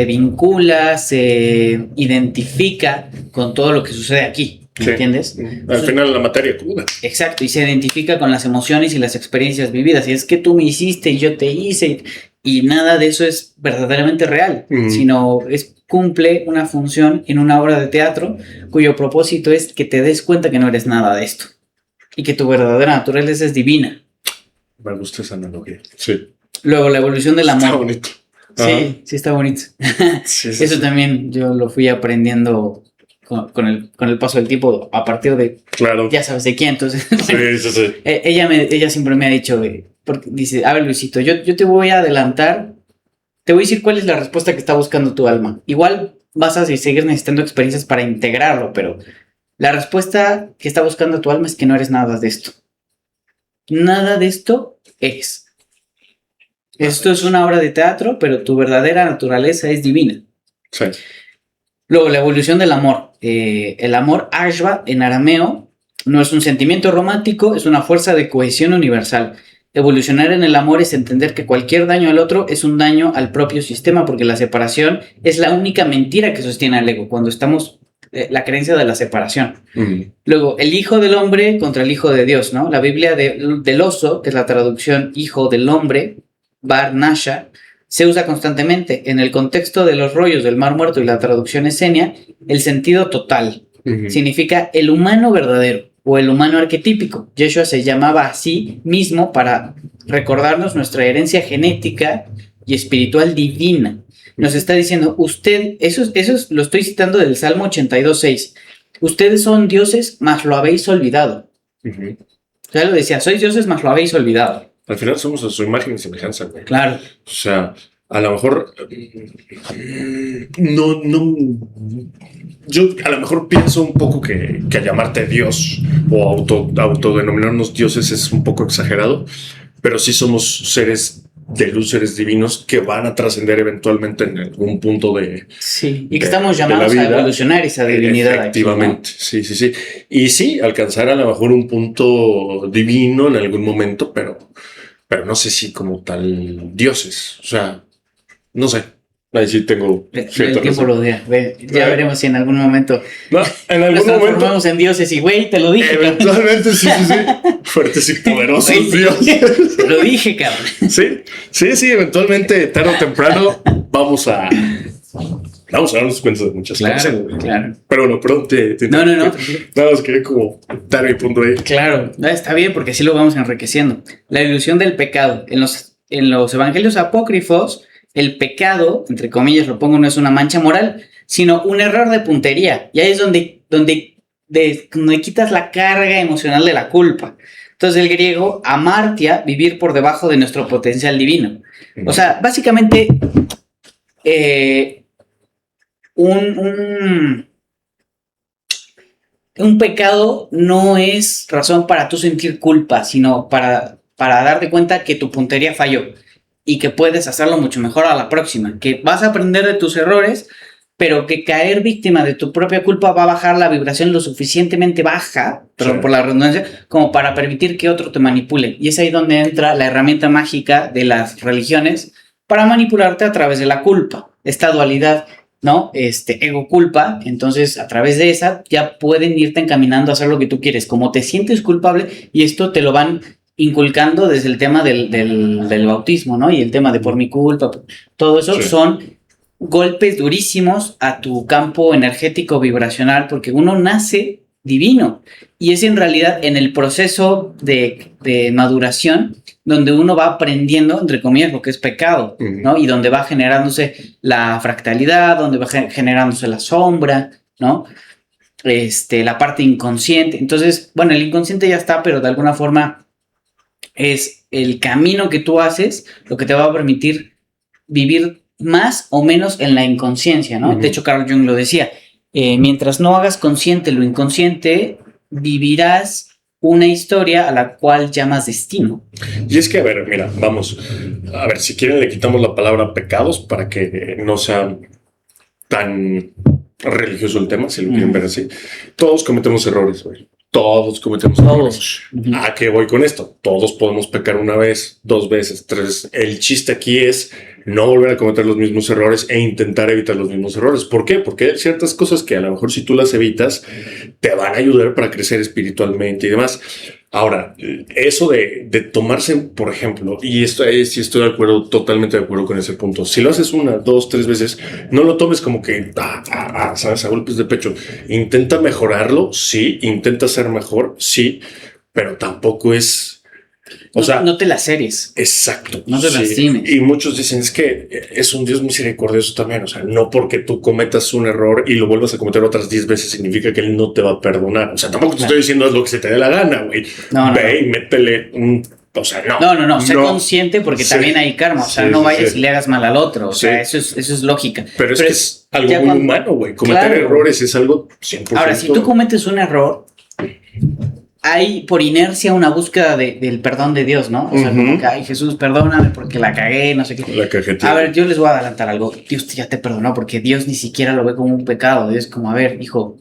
vincula, se identifica con todo lo que sucede aquí. ¿Me entiendes? Al final la materia cruda. Exacto, y se identifica con las emociones y las experiencias vividas. Y es que tú me hiciste y yo te hice, y nada de eso es verdaderamente real, sino cumple una función en una obra de teatro cuyo propósito es que te des cuenta que no eres nada de esto y que tu verdadera naturaleza es divina. Me gusta esa analogía. Sí. Luego, la evolución del amor. Está bonito. Sí, está bonito. Sí, eso también yo lo fui aprendiendo con el paso del tiempo, a partir de ya sabes de quién. Entonces sí. ella siempre me ha dicho, porque dice, a ver, Luisito, yo te voy a adelantar, te voy a decir cuál es la respuesta que está buscando tu alma. Igual vas a seguir necesitando experiencias para integrarlo, pero La respuesta que está buscando tu alma es que no eres nada de esto. Nada de esto eres. Esto es una obra de teatro, pero tu verdadera naturaleza es divina. Sí. Luego, la evolución del amor. El amor Ashva en arameo no es un sentimiento romántico, es una fuerza de cohesión universal. Evolucionar en el amor es entender que cualquier daño al otro es un daño al propio sistema, porque la separación es la única mentira que sostiene al ego, cuando estamos, la creencia de la separación. Luego, el hijo del hombre contra el hijo de Dios, ¿no? La Biblia del oso, que es la traducción hijo del hombre, Bar Nasha, se usa constantemente. En el contexto de los rollos del Mar Muerto y la traducción esenia, el sentido total significa el humano verdadero o el humano arquetípico. Yeshua se llamaba a sí mismo para recordarnos nuestra herencia genética y espiritual divina. Nos está diciendo, usted, eso lo estoy citando del Salmo 82:6. Ustedes son dioses, mas lo habéis olvidado. Ya lo decía, sois dioses, mas lo habéis olvidado. Al final somos a su imagen y semejanza, güey. Claro. O sea, a lo mejor no, yo a lo mejor pienso un poco que llamarte Dios o autodenominarnos dioses es un poco exagerado, pero sí somos seres de luz, seres divinos que van a trascender eventualmente en algún punto de... Sí, y que estamos llamados a evolucionar esa divinidad. Efectivamente, aquí, ¿no? Sí. Y sí, alcanzar a lo mejor un punto divino en algún momento, pero no sé si como tal dioses. O sea, no sé. Ahí sí tengo cierta el tiempo lo dirá. Ya veremos si en algún momento en algún nos transformamos en dioses y güey, te lo dije. Eventualmente, sí. Fuertes y poderosos dioses. Te lo dije, cabrón. Sí, eventualmente, tarde o temprano, vamos a darnos cuenta de muchas cosas. Claro. Pero bueno, perdón, No. Nada más quería como dar mi punto ahí. Claro, está bien porque así lo vamos enriqueciendo. La ilusión del pecado. En los evangelios apócrifos, el pecado, entre comillas lo pongo, no es una mancha moral, sino un error de puntería. Y ahí es donde quitas la carga emocional de la culpa. Entonces, el griego, amartia, vivir por debajo de nuestro potencial divino. O sea, básicamente, un pecado no es razón para tú sentir culpa, sino para darte cuenta que tu puntería falló y que puedes hacerlo mucho mejor a la próxima, que vas a aprender de tus errores, pero que caer víctima de tu propia culpa va a bajar la vibración lo suficientemente baja, perdón por la redundancia, como para permitir que otro te manipule. Y es ahí donde entra la herramienta mágica de las religiones para manipularte a través de la culpa, esta dualidad, ¿no? Ego-culpa. Entonces, a través de esa ya pueden irte encaminando a hacer lo que tú quieres. Como te sientes culpable, y esto te lo van inculcando desde el tema del bautismo, ¿no? Y el tema de por mi culpa, todo eso son golpes durísimos a tu campo energético vibracional, porque uno nace divino y es en realidad en el proceso de maduración donde uno va aprendiendo, entre comillas, lo que es pecado, ¿no? Y donde va generándose la fractalidad, donde va generándose la sombra, ¿no? La parte inconsciente. Entonces, bueno, el inconsciente ya está, pero de alguna forma es el camino que tú haces lo que te va a permitir vivir más o menos en la inconsciencia, ¿no? De hecho, Carl Jung lo decía, mientras no hagas consciente lo inconsciente, vivirás una historia a la cual llamas destino. Y es que, a ver, mira, vamos, a ver, si quieren le quitamos la palabra pecados para que no sea tan religioso el tema, si lo quieren ver así. Todos cometemos errores, güey. Todos cometemos errores. ¿A qué voy con esto? Todos podemos pecar una vez, 2 veces, 3. El chiste aquí es no volver a cometer los mismos errores e intentar evitar los mismos errores. ¿Por qué? Porque hay ciertas cosas que a lo mejor si tú las evitas te van a ayudar para crecer espiritualmente y demás. Ahora, eso de tomarse, por ejemplo, y esto sí estoy de acuerdo, totalmente de acuerdo con ese punto. Si lo haces 1, 2, 3 veces, no lo tomes como que, sabes, a golpes de pecho. Intenta mejorarlo, sí. Intenta ser mejor, sí. Pero tampoco es... O sea, no te las series. Exacto. No te lastimes. Y muchos dicen es que es un Dios misericordioso también. O sea, no porque tú cometas un error y lo vuelvas a cometer otras 10 veces significa que él no te va a perdonar. O sea, tampoco te estoy diciendo haz lo que se te dé la gana, güey. Ve y métele un O sea, no. No, sé consciente porque también hay karma. O sea, no vayas y le hagas mal al otro. O sea, eso es lógica. Pero es que es algo muy humano, güey. Cometer errores es algo 100%. Ahora, si tú cometes un error, hay por inercia una búsqueda del perdón de Dios, ¿no? O sea, como que, ay, Jesús, perdóname porque la cagué, no sé qué. La cajeteé. A ver, yo les voy a adelantar algo. Dios ya te perdonó porque Dios ni siquiera lo ve como un pecado. Dios es como, a ver, hijo,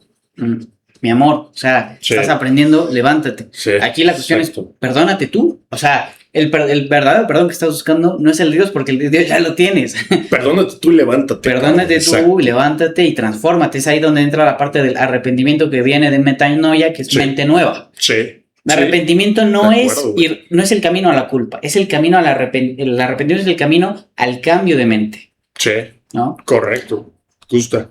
mi amor, o sea, estás aprendiendo, levántate. Sí, aquí la cuestión es, perdónate tú. O sea, el verdadero perdón que estás buscando no es el de Dios, porque el de Dios ya lo tienes. Perdónate tú y levántate. Perdónate tú, levántate y transfórmate. Es ahí donde entra la parte del arrepentimiento que viene de metanoia, que es mente nueva. Sí. El arrepentimiento no es el camino a la culpa, es el camino al arrepentimiento. El arrepentimiento es el camino al cambio de mente. Sí. ¿No? Correcto. Gusta.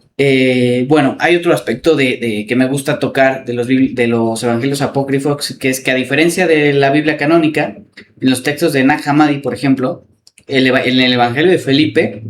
Bueno, hay otro aspecto de que me gusta tocar de los evangelios apócrifos, que es que a diferencia de la Biblia canónica, en los textos de Nag Hammadi, por ejemplo, en el evangelio de Felipe,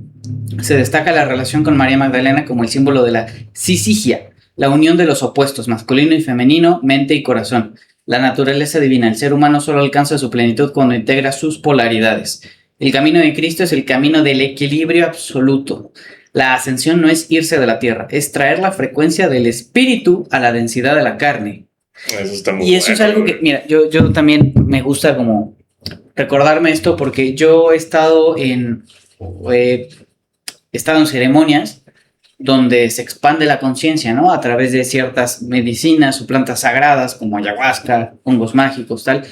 se destaca la relación con María Magdalena como el símbolo de la syzygia, la unión de los opuestos, masculino y femenino, mente y corazón. La naturaleza divina, el ser humano solo alcanza su plenitud cuando integra sus polaridades. El camino de Cristo es el camino del equilibrio absoluto. La ascensión no es irse de la tierra, es traer la frecuencia del espíritu a la densidad de la carne. Eso está muy y eso es algo que, mira, yo también me gusta como recordarme esto porque yo he estado en ceremonias donde se expande la conciencia, ¿no? A través de ciertas medicinas o plantas sagradas como ayahuasca, hongos mágicos, tal.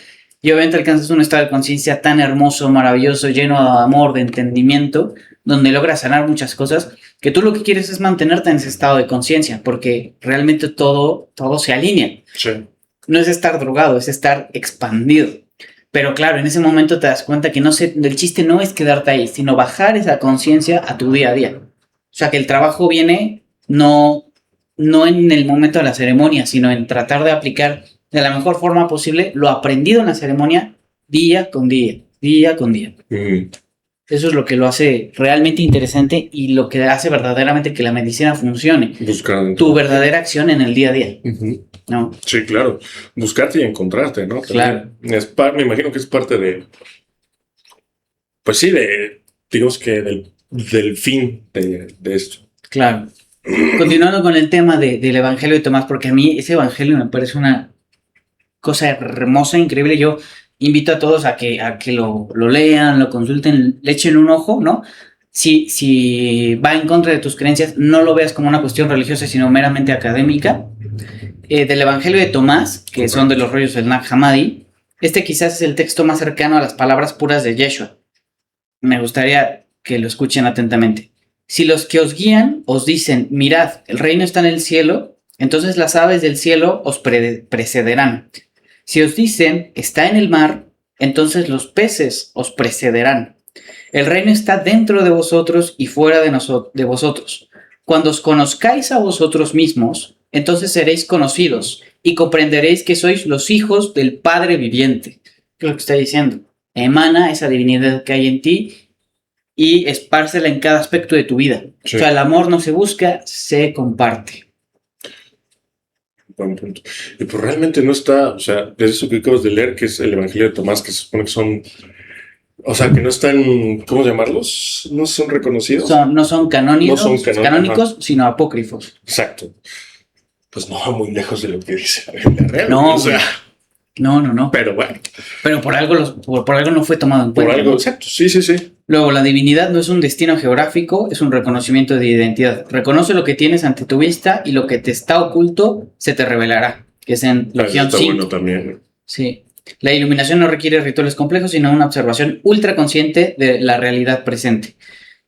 Y obviamente alcanzas un estado de conciencia tan hermoso, maravilloso, lleno de amor, de entendimiento, donde logras sanar muchas cosas, que tú lo que quieres es mantenerte en ese estado de conciencia, porque realmente todo se alinea. Sí. No es estar drogado, es estar expandido. Pero claro, en ese momento te das cuenta que el chiste no es quedarte ahí, sino bajar esa conciencia a tu día a día. O sea, que el trabajo viene no en el momento de la ceremonia, sino en tratar de aplicar de la mejor forma posible lo aprendido en la ceremonia día con día, día con día. Eso es lo que lo hace realmente interesante y lo que hace verdaderamente que la medicina funcione. Buscando tu verdadera acción en el día a día. ¿No? Sí, claro. Buscarte y encontrarte, ¿no? Claro. Me imagino que es parte de... Pues sí, digamos que del fin de esto. Claro. Continuando con el tema del Evangelio de Tomás, porque a mí ese Evangelio me parece una cosa hermosa, increíble. Yo invito a todos a que lo lean, lo consulten, le echen un ojo, ¿no? Si va en contra de tus creencias, no lo veas como una cuestión religiosa, sino meramente académica. Del Evangelio de Tomás, que son de los rollos del Nag Hammadi, este quizás es el texto más cercano a las palabras puras de Yeshua. Me gustaría que lo escuchen atentamente. Si los que os guían os dicen, mirad, el reino está en el cielo, entonces las aves del cielo os precederán. Si os dicen, está en el mar, entonces los peces os precederán. El reino está dentro de vosotros y fuera de vosotros. Cuando os conozcáis a vosotros mismos, entonces seréis conocidos y comprenderéis que sois los hijos del Padre viviente. ¿Qué es lo que está diciendo? Emana esa divinidad que hay en ti y espárcela en cada aspecto de tu vida. Sí. O sea, el amor no se busca, se comparte. Buen punto. Y pues realmente no está, o sea, de eso que acabas de leer, que es el Evangelio de Tomás, que se supone que son, o sea, que no están, ¿cómo llamarlos? No son reconocidos. No son canónicos, sino apócrifos. Exacto. Pues no va muy lejos de lo que dice la Biblia real. No, o sea, no. Pero bueno. Pero por algo no fue tomado en cuenta. Por algo, ¿no? Exacto. Sí. Luego, la divinidad no es un destino geográfico, es un reconocimiento de identidad. Reconoce lo que tienes ante tu vista y lo que te está oculto se te revelará. Que es en Legión 5. Bueno también. Sí. La iluminación no requiere rituales complejos, sino una observación ultra consciente de la realidad presente.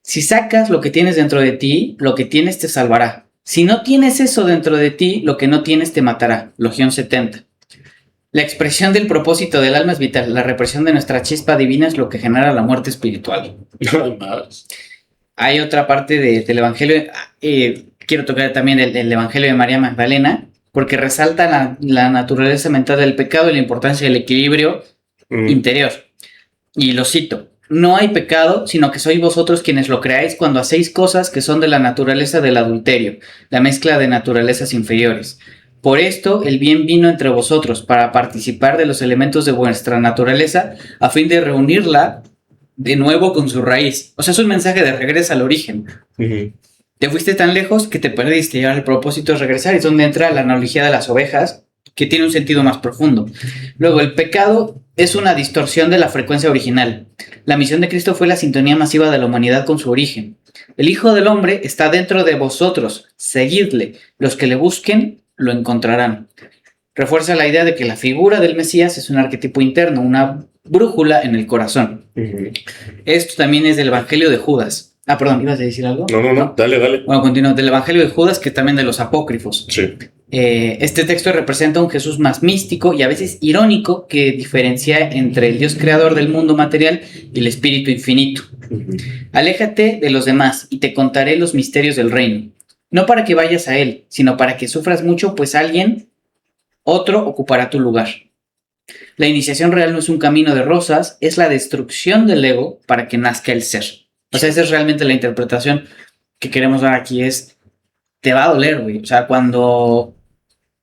Si sacas lo que tienes dentro de ti, lo que tienes te salvará. Si no tienes eso dentro de ti, lo que no tienes te matará. Legión 70. La expresión del propósito del alma es vital. La represión de nuestra chispa divina es lo que genera la muerte espiritual. Hay otra parte del Evangelio. Quiero tocar también el Evangelio de María Magdalena, porque resalta la naturaleza mental del pecado y la importancia del equilibrio interior. Y lo cito. No hay pecado, sino que sois vosotros quienes lo creáis cuando hacéis cosas que son de la naturaleza del adulterio, la mezcla de naturalezas inferiores. Por esto el bien vino entre vosotros, para participar de los elementos de vuestra naturaleza, a fin de reunirla de nuevo con su raíz. O sea, es un mensaje de regresa al origen. Ujú. Te fuiste tan lejos que te perdiste y ahora el propósito es regresar. Es donde entra la analogía de las ovejas, que tiene un sentido más profundo. Luego, el pecado es una distorsión de la frecuencia original. La misión de Cristo fue la sintonía masiva de la humanidad con su origen. El Hijo del Hombre está dentro de vosotros. Seguidle. Los que le busquen lo encontrarán. Refuerza la idea de que la figura del Mesías es un arquetipo interno, una brújula en el corazón. Ujú. Esto también es del Evangelio de Judas. Ah, perdón, ¿ibas a decir algo? No, dale. Bueno, continúo. Del Evangelio de Judas, que también de los apócrifos. Sí. Este texto representa un Jesús más místico y a veces irónico que diferencia entre el Dios creador del mundo material y el Espíritu infinito. Ujú. Aléjate de los demás y te contaré los misterios del reino. No para que vayas a él, sino para que sufras mucho, pues otro ocupará tu lugar. La iniciación real no es un camino de rosas, es la destrucción del ego para que nazca el ser. O sea, esa es realmente la interpretación que queremos dar aquí, te va a doler, güey. O sea, cuando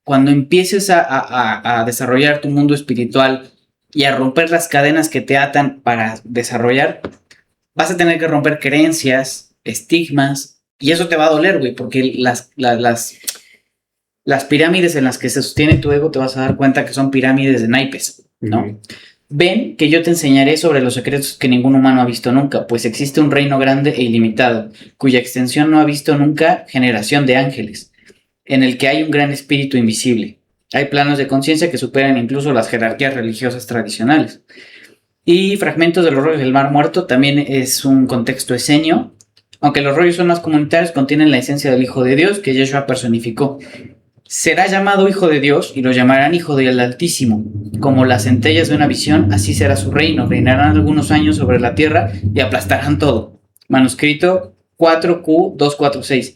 empieces a desarrollar tu mundo espiritual y a romper las cadenas que te atan para desarrollar, vas a tener que romper creencias, estigmas, y eso te va a doler, güey, porque las pirámides en las que se sostiene tu ego te vas a dar cuenta que son pirámides de naipes, ¿no? Ujú. Ven que yo te enseñaré sobre los secretos que ningún humano ha visto nunca, pues existe un reino grande e ilimitado, cuya extensión no ha visto nunca generación de ángeles, en el que hay un gran espíritu invisible. Hay planos de conciencia que superan incluso las jerarquías religiosas tradicionales. Y fragmentos de los rollos del Mar Muerto también es un contexto esenio, aunque los rollos son más comunitarios, contienen la esencia del Hijo de Dios que Yeshua personificó. Será llamado Hijo de Dios y lo llamarán Hijo del Altísimo. Como las centellas de una visión, así será su reino. Reinarán algunos años sobre la tierra y aplastarán todo. Manuscrito 4Q246.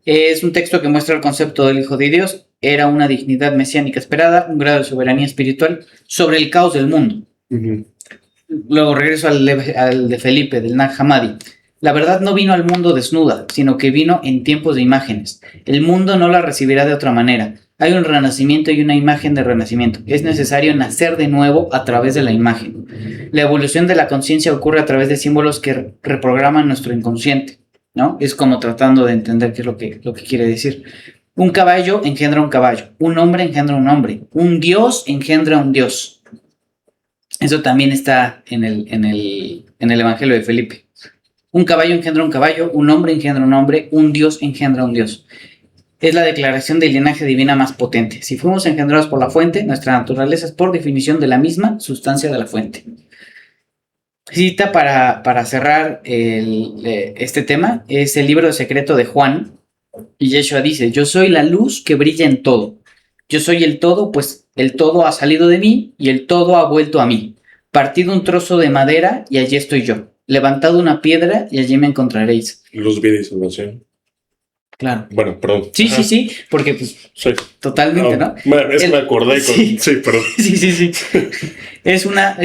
Es un texto que muestra el concepto del Hijo de Dios. Era una dignidad mesiánica esperada, un grado de soberanía espiritual sobre el caos del mundo. Ujú. Luego regreso al de Felipe, del Nag Hammadi. La verdad no vino al mundo desnuda, sino que vino en tiempos de imágenes. El mundo no la recibirá de otra manera. Hay un renacimiento y una imagen de renacimiento. Es necesario nacer de nuevo a través de la imagen. La evolución de la conciencia ocurre a través de símbolos que reprograman nuestro inconsciente, ¿no? Es como tratando de entender qué es lo que quiere decir. Un caballo engendra un caballo. Un hombre engendra un hombre. Un dios engendra un dios. Eso también está en el Evangelio de Felipe. Un caballo engendra un caballo, un hombre engendra un hombre, un dios engendra un dios. Es la declaración del linaje divina más potente. Si fuimos engendrados por la fuente, nuestra naturaleza es por definición de la misma sustancia de la fuente. Cita para cerrar este tema es el libro secreto de Juan. Y Yeshua dice: yo soy la luz que brilla en todo. Yo soy el todo, pues el todo ha salido de mí y el todo ha vuelto a mí. Partido un trozo de madera y allí estoy yo. Levantado una piedra y allí me encontraréis. Luz, vida y salvación. Claro. Bueno, perdón. Sí, Ajá. sí, porque pues Sí. totalmente, ¿no? Bueno, es que me acordé con... Sí. Sí, perdón. Sí. Es la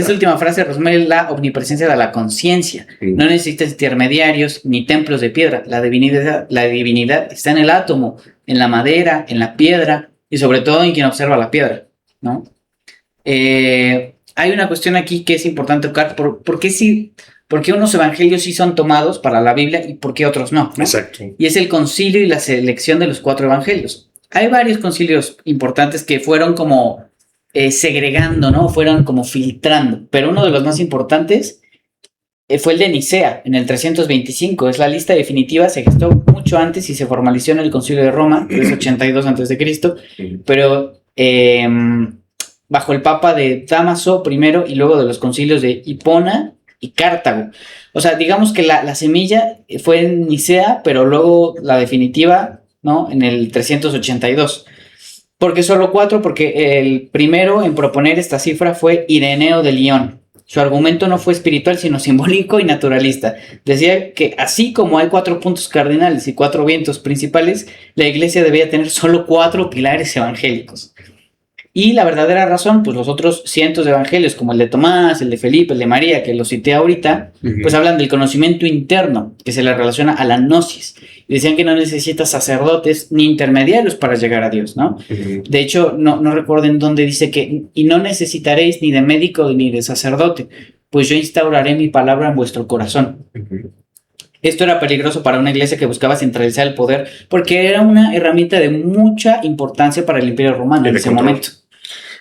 última frase resume la omnipresencia de la conciencia. No necesitas intermediarios ni templos de piedra. La divinidad está en el átomo, en la madera, en la piedra y sobre todo en quien observa la piedra, ¿no? Hay una cuestión aquí que es importante tocar. ¿Por qué unos evangelios sí son tomados para la Biblia y por qué otros no? Exacto. Y es el concilio y la selección de los 4 evangelios. Hay varios concilios importantes que fueron como segregando, ¿no? Fueron como filtrando. Pero uno de los más importantes fue el de Nicea, en el 325. Es la lista definitiva, se gestó mucho antes y se formalizó en el concilio de Roma, 382 a.C., pero bajo el papa de Dámaso primero y luego de los concilios de Hipona y Cartago. O sea, digamos que la semilla fue en Nicea, pero luego la definitiva, ¿no? En el 382. ¿Por qué solo 4? Porque el primero en proponer esta cifra fue Ireneo de Lyon. Su argumento no fue espiritual, sino simbólico y naturalista. Decía que así como hay 4 puntos cardinales y 4 vientos principales, la iglesia debía tener solo 4 pilares evangélicos. Y la verdadera razón, pues los otros cientos de evangelios, como el de Tomás, el de Felipe, el de María, que los cité ahorita, pues hablan del conocimiento interno que se le relaciona a la gnosis. Y decían que no necesitas sacerdotes ni intermediarios para llegar a Dios, ¿no? De hecho, no recuerden dónde dice que, y no necesitaréis ni de médico ni de sacerdote, pues yo instauraré mi palabra en vuestro corazón. Esto era peligroso para una iglesia que buscaba centralizar el poder, porque era una herramienta de mucha importancia para el Imperio Romano en ese momento.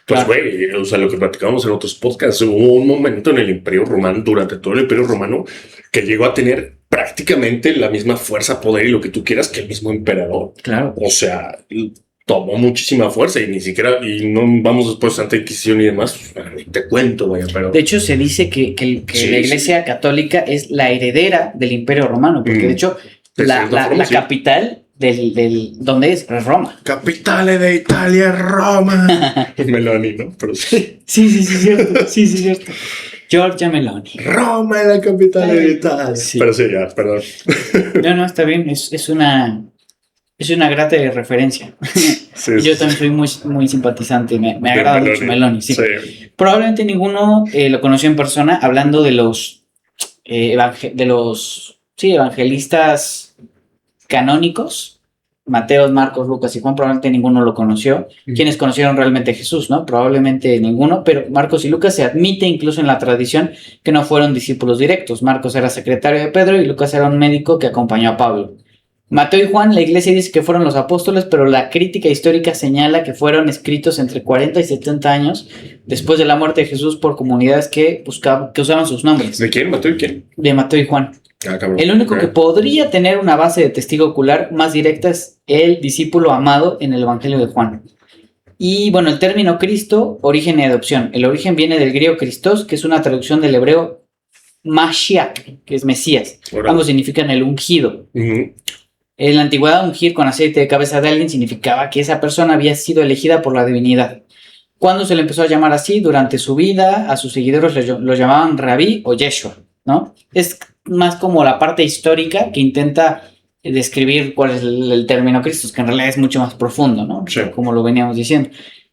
Pues, güey, o sea, lo que platicábamos en otros podcasts, hubo un momento en el Imperio Romano, durante todo el Imperio Romano, que llegó a tener prácticamente la misma fuerza, poder y lo que tú quieras que el mismo emperador. Claro. O sea, tomó muchísima fuerza y ni siquiera, y no vamos después a Santa Inquisición y demás, ni te cuento, vaya, pero... De hecho, se dice que la Iglesia Católica es la heredera del Imperio Romano, porque de hecho, la capital ¿dónde es? Roma. Capitale de Italia, Roma. Meloni, ¿no? Pero sí. Sí, cierto. Sí, cierto. Giorgia Meloni. Roma es la capital de Italia. Sí. Pero sí, ya, perdón. No, está bien. Es una grata referencia. Sí, yo también soy muy simpatizante. Me agrada mucho Meloni. Sí. Probablemente ninguno lo conoció en persona, hablando de los evangelistas canónicos, Mateo, Marcos, Lucas y Juan. Probablemente ninguno lo conoció. Quienes conocieron realmente a Jesús, ¿no? Probablemente ninguno, pero Marcos y Lucas se admite incluso en la tradición que no fueron discípulos directos. Marcos era secretario de Pedro y Lucas era un médico que acompañó a Pablo. Mateo y Juan, la iglesia dice que fueron los apóstoles, pero la crítica histórica señala que fueron escritos entre 40 y 70 años después de la muerte de Jesús por comunidades que usaban sus nombres. ¿De quién? ¿Mateo y quién? De Mateo y Juan. Cabrón. El único que podría tener una base de testigo ocular más directa es el discípulo amado en el Evangelio de Juan. Y bueno, el término Cristo, origen y adopción. El origen viene del griego Christos, que es una traducción del hebreo Mashiach, que es Mesías. Ambos significan el ungido. En la antigüedad, ungir con aceite de cabeza de alguien significaba que esa persona había sido elegida por la divinidad. Cuando se le empezó a llamar así, durante su vida, a sus seguidores lo llamaban Rabí o Yeshua, ¿no? Es más como la parte histórica que intenta describir cuál es el término Cristo, que en realidad es mucho más profundo, ¿no? Sí. Como lo veníamos diciendo.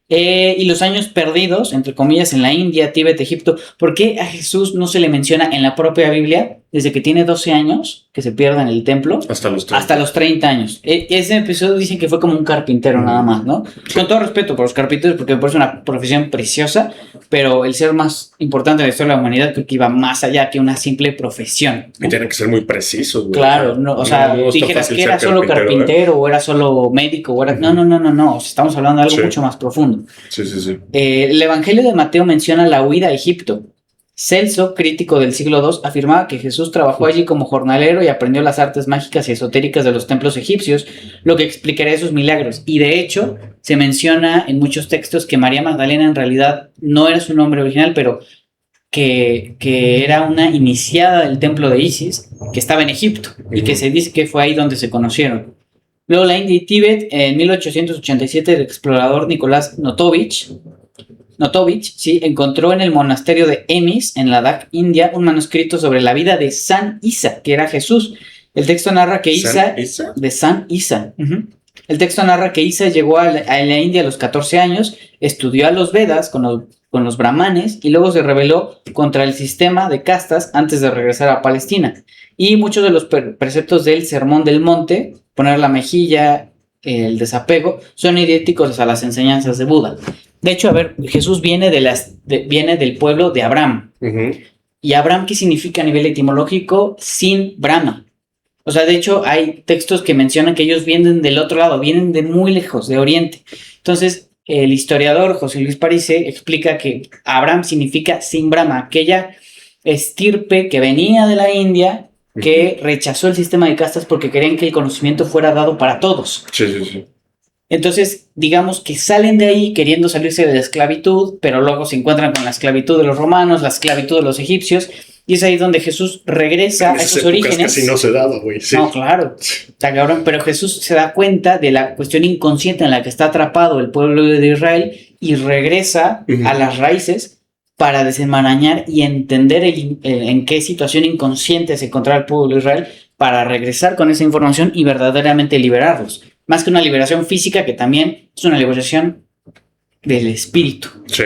Y los años perdidos, entre comillas, en la India, Tíbet, Egipto. ¿Por qué a Jesús no se le menciona en la propia Biblia desde que tiene 12 años, que se pierde en el templo, hasta los 30 años? Ese episodio dicen que fue como un carpintero nada más, ¿no? Con todo respeto por los carpinteros, porque me parece una profesión preciosa, pero el ser más importante de la historia de la humanidad creo que iba más allá que una simple profesión, ¿no? Y tienen que ser muy precisos, güey. Claro, no, o sea, no dijeras que era solo carpintero, o era solo médico, o era... No, o sea, estamos hablando de algo mucho más profundo. Sí. El Evangelio de Mateo menciona la huida a Egipto. Celso, crítico del siglo II, afirmaba que Jesús trabajó allí como jornalero y aprendió las artes mágicas y esotéricas de los templos egipcios, lo que explicaría sus milagros. Y de hecho, se menciona en muchos textos que María Magdalena en realidad no era su nombre original, pero que era una iniciada del templo de Isis, que estaba en Egipto, y que se dice que fue ahí donde se conocieron. Luego la India y Tíbet, en 1887, el explorador Nicolás Notovich, sí, encontró en el monasterio de Emis, en Ladakh, India, un manuscrito sobre la vida de San Isa, que era Jesús. El texto narra que San Isa. El texto narra que Isa llegó a la India a los 14 años, estudió a los Vedas con los brahmanes y luego se rebeló contra el sistema de castas antes de regresar a Palestina. Y muchos de los preceptos del Sermón del Monte, poner la mejilla, el desapego, son idénticos a las enseñanzas de Buda. De hecho, a ver, Jesús viene del pueblo de Abraham. ¿Y Abraham qué significa a nivel etimológico? Sin Brahma. O sea, de hecho, hay textos que mencionan que ellos vienen del otro lado, vienen de muy lejos, de Oriente. Entonces, el historiador José Luis Parise explica que Abraham significa sin Brahma, aquella estirpe que venía de la India, que rechazó el sistema de castas porque querían que el conocimiento fuera dado para todos. Sí. Entonces, digamos que salen de ahí queriendo salirse de la esclavitud, pero luego se encuentran con la esclavitud de los romanos, la esclavitud de los egipcios, y es ahí donde Jesús regresa a esos orígenes. Casi no se daba, güey. Sí. No, claro, está cabrón, pero Jesús se da cuenta de la cuestión inconsciente en la que está atrapado el pueblo de Israel y regresa a las raíces para desenmarañar y entender en qué situación inconsciente se encontraba el pueblo de Israel, para regresar con esa información y verdaderamente liberarlos. Más que una liberación física, que también es una liberación del espíritu. Sí.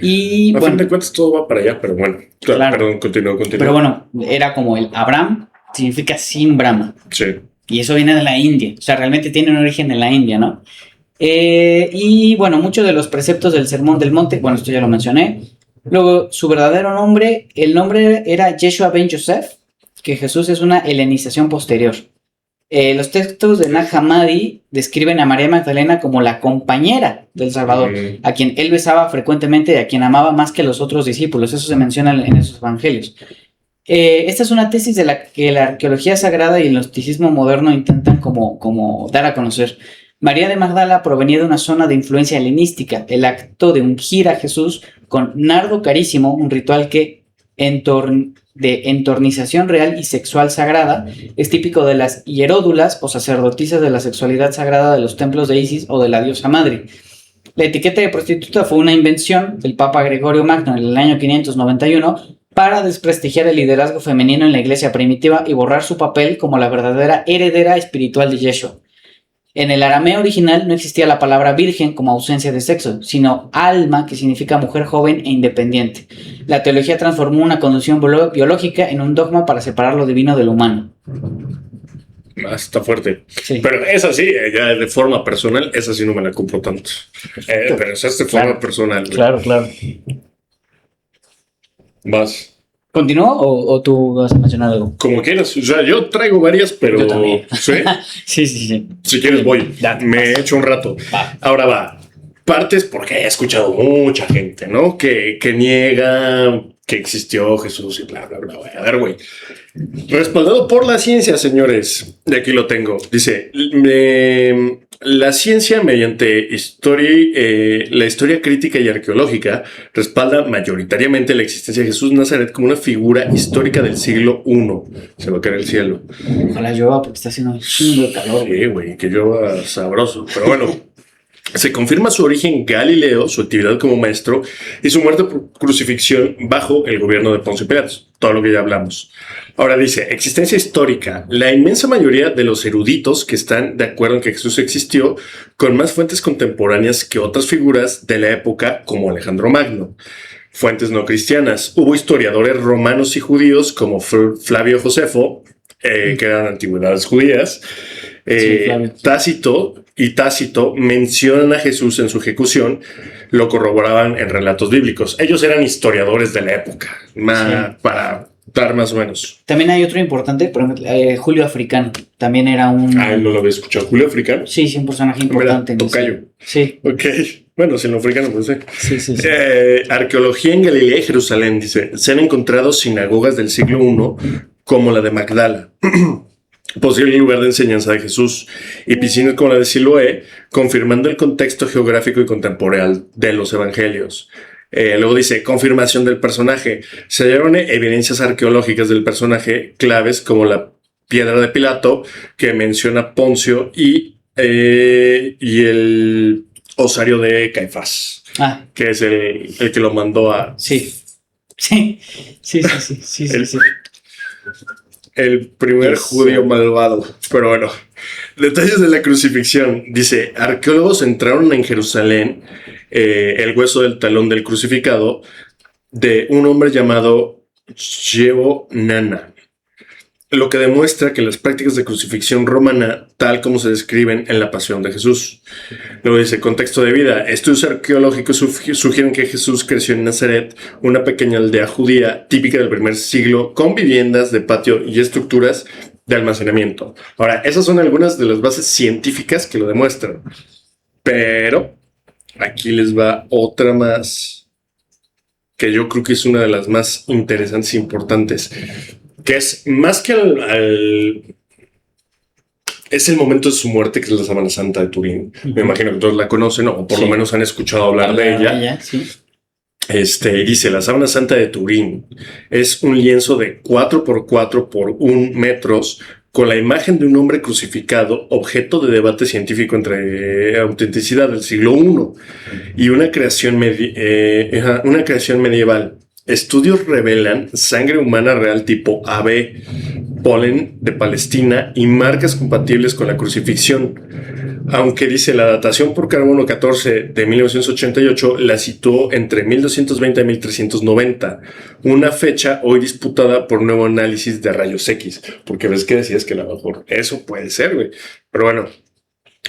Y A fin de cuentas todo va para allá, pero bueno. Claro. Perdón, continúo. Pero bueno, era como el Abraham significa sin Brahma. Sí. Y eso viene de la India. O sea, realmente tiene un origen en la India, ¿no? Y bueno, muchos de los preceptos del Sermón del Monte, bueno, esto ya lo mencioné. Luego, su verdadero nombre, el nombre era Yeshua ben Yosef, que Jesús es una helenización posterior. Los textos de Nag Hammadi describen a María Magdalena como la compañera del Salvador, a quien él besaba frecuentemente y a quien amaba más que los otros discípulos. Eso se menciona en esos evangelios. Esta es una tesis de la que la arqueología sagrada y el gnosticismo moderno intentan como dar a conocer. María de Magdala provenía de una zona de influencia helenística. El acto de ungir a Jesús con nardo carísimo, un ritual que de entornización real y sexual sagrada, es típico de las hieródulas o sacerdotisas de la sexualidad sagrada de los templos de Isis o de la diosa madre. La etiqueta de prostituta fue una invención del Papa Gregorio Magno en el año 591 para desprestigiar el liderazgo femenino en la iglesia primitiva y borrar su papel como la verdadera heredera espiritual de Yeshua. En el arameo original no existía la palabra virgen como ausencia de sexo, sino alma, que significa mujer joven e independiente. La teología transformó una condición biológica en un dogma para separar lo divino de lo humano. Está fuerte. Sí. Pero esa sí, ya de forma personal, esa sí no me la compro tanto. Pero esa es de forma personal. Claro. Vas. ¿Continúo o tú vas a mencionar algo? Como quieras. O sea, yo traigo varias, pero... Yo también. ¿Sí? Sí. Si quieres voy. Me he hecho un rato. Va. Ahora va. Partes porque he escuchado mucha gente, ¿no? Que niega que existió Jesús y bla. A ver, güey. Respaldado por la ciencia, señores. De aquí lo tengo. Dice... La ciencia, mediante la historia crítica y arqueológica, respalda mayoritariamente la existencia de Jesús Nazaret como una figura histórica del siglo I. Se va a caer el cielo. Ojalá llueva porque está haciendo un chingo de calor. Sí, güey, que llueva sabroso. Pero bueno, se confirma su origen galileo, su actividad como maestro y su muerte por crucifixión bajo el gobierno de Poncio Pilatos. Todo lo que ya hablamos. Ahora dice, existencia histórica. La inmensa mayoría de los eruditos que están de acuerdo en que Jesús existió, con más fuentes contemporáneas que otras figuras de la época como Alejandro Magno. Fuentes no cristianas. Hubo historiadores romanos y judíos como Flavio Josefo, que eran antigüedades judías. Tácito mencionan a Jesús en su ejecución, lo corroboraban en relatos bíblicos. Ellos eran historiadores de la época, para dar más o menos. También hay otro importante, por ejemplo, Julio Africano. También era un... Él no lo había escuchado. ¿Julio Africano? Sí, un personaje importante. Mira, tocayo. Sí. Ok. Bueno, si en lo africano, pues sí. Sí. Arqueología en Galilea y Jerusalén, dice. Se han encontrado sinagogas del siglo I, como la de Magdala, posible lugar de enseñanza de Jesús, y piscinas como la de Siloé, confirmando el contexto geográfico y contemporáneo de los evangelios. Luego dice, confirmación del personaje. Se hallaron evidencias arqueológicas del personaje claves como la piedra de Pilato, que menciona Poncio, y el osario de Caifás, que es el que lo mandó a... Sí. El primer judío malvado. Pero bueno, detalles de la crucifixión. Dice, arqueólogos entraron en Jerusalén el hueso del talón del crucificado de un hombre llamado Yehohanan, lo que demuestra que las prácticas de crucifixión romana, tal como se describen en la pasión de Jesús. Luego dice, contexto de vida. Estudios arqueológicos sugieren que Jesús creció en Nazaret, una pequeña aldea judía típica del primer siglo, con viviendas de patio y estructuras de almacenamiento. Ahora, esas son algunas de las bases científicas que lo demuestran. Pero aquí les va otra más, que yo creo que es una de las más interesantes e importantes, que es más que es el momento de su muerte, que es la Sábana Santa de Turín. Me imagino que todos la conocen, o por lo menos han escuchado hablar de ella. Sí. Dice, la Sábana Santa de Turín es un lienzo de 4x4 por 1 metros con la imagen de un hombre crucificado, objeto de debate científico entre autenticidad del siglo I y una creación medieval. Estudios revelan sangre humana real tipo AB, polen de Palestina y marcas compatibles con la crucifixión. Aunque dice la datación por carbono 14 de 1988 la situó entre 1220 y 1390, una fecha hoy disputada por nuevo análisis de rayos X, porque ves que decías que a lo mejor eso puede ser, güey. Pero bueno,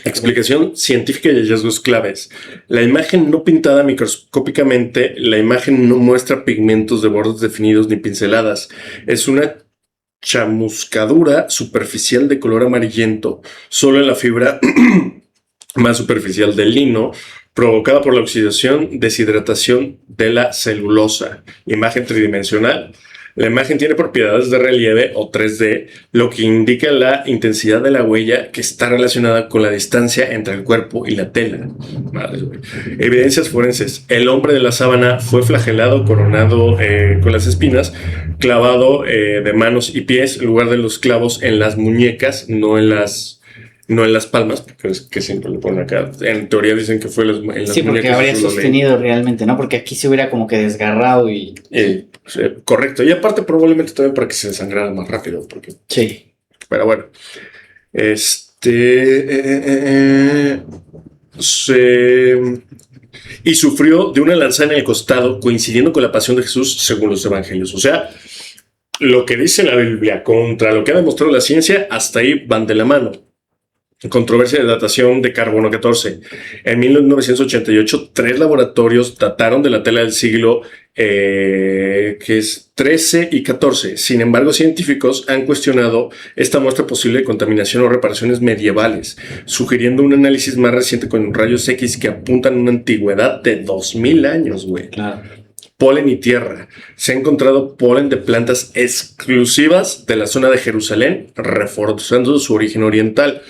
explicación científica y hallazgos claves. La imagen no pintada microscópicamente, la imagen no muestra pigmentos de bordes definidos ni pinceladas. Es una chamuscadura superficial de color amarillento, solo en la fibra más superficial del lino, provocada por la oxidación, deshidratación de la celulosa. Imagen tridimensional. La imagen tiene propiedades de relieve o 3D, lo que indica la intensidad de la huella que está relacionada con la distancia entre el cuerpo y la tela. Madre, güey. Evidencias forenses. El hombre de la sábana fue flagelado, coronado con las espinas, clavado de manos y pies, en lugar de los clavos en las muñecas, no en las palmas, porque es que siempre lo ponen acá. En teoría dicen que fue en las muñecas. Sí, porque habría sostenido realmente, ¿no? Porque aquí se hubiera como que desgarrado y... correcto. Y aparte probablemente también para que se desangrara más rápido. Porque... Sí. Pero bueno. Y sufrió de una lanzada en el costado, coincidiendo con la pasión de Jesús según los evangelios. O sea, lo que dice la Biblia contra lo que ha demostrado la ciencia, hasta ahí van de la mano. Controversia de datación de carbono 14. En 1988, 3 laboratorios dataron de la tela del siglo que es 13 y 14. Sin embargo, científicos han cuestionado esta muestra posible de contaminación o reparaciones medievales, sugiriendo un análisis más reciente con rayos X que apuntan a una antigüedad de 2000 años, güey. Claro. Polen y tierra. Se ha encontrado polen de plantas exclusivas de la zona de Jerusalén, reforzando su origen oriental.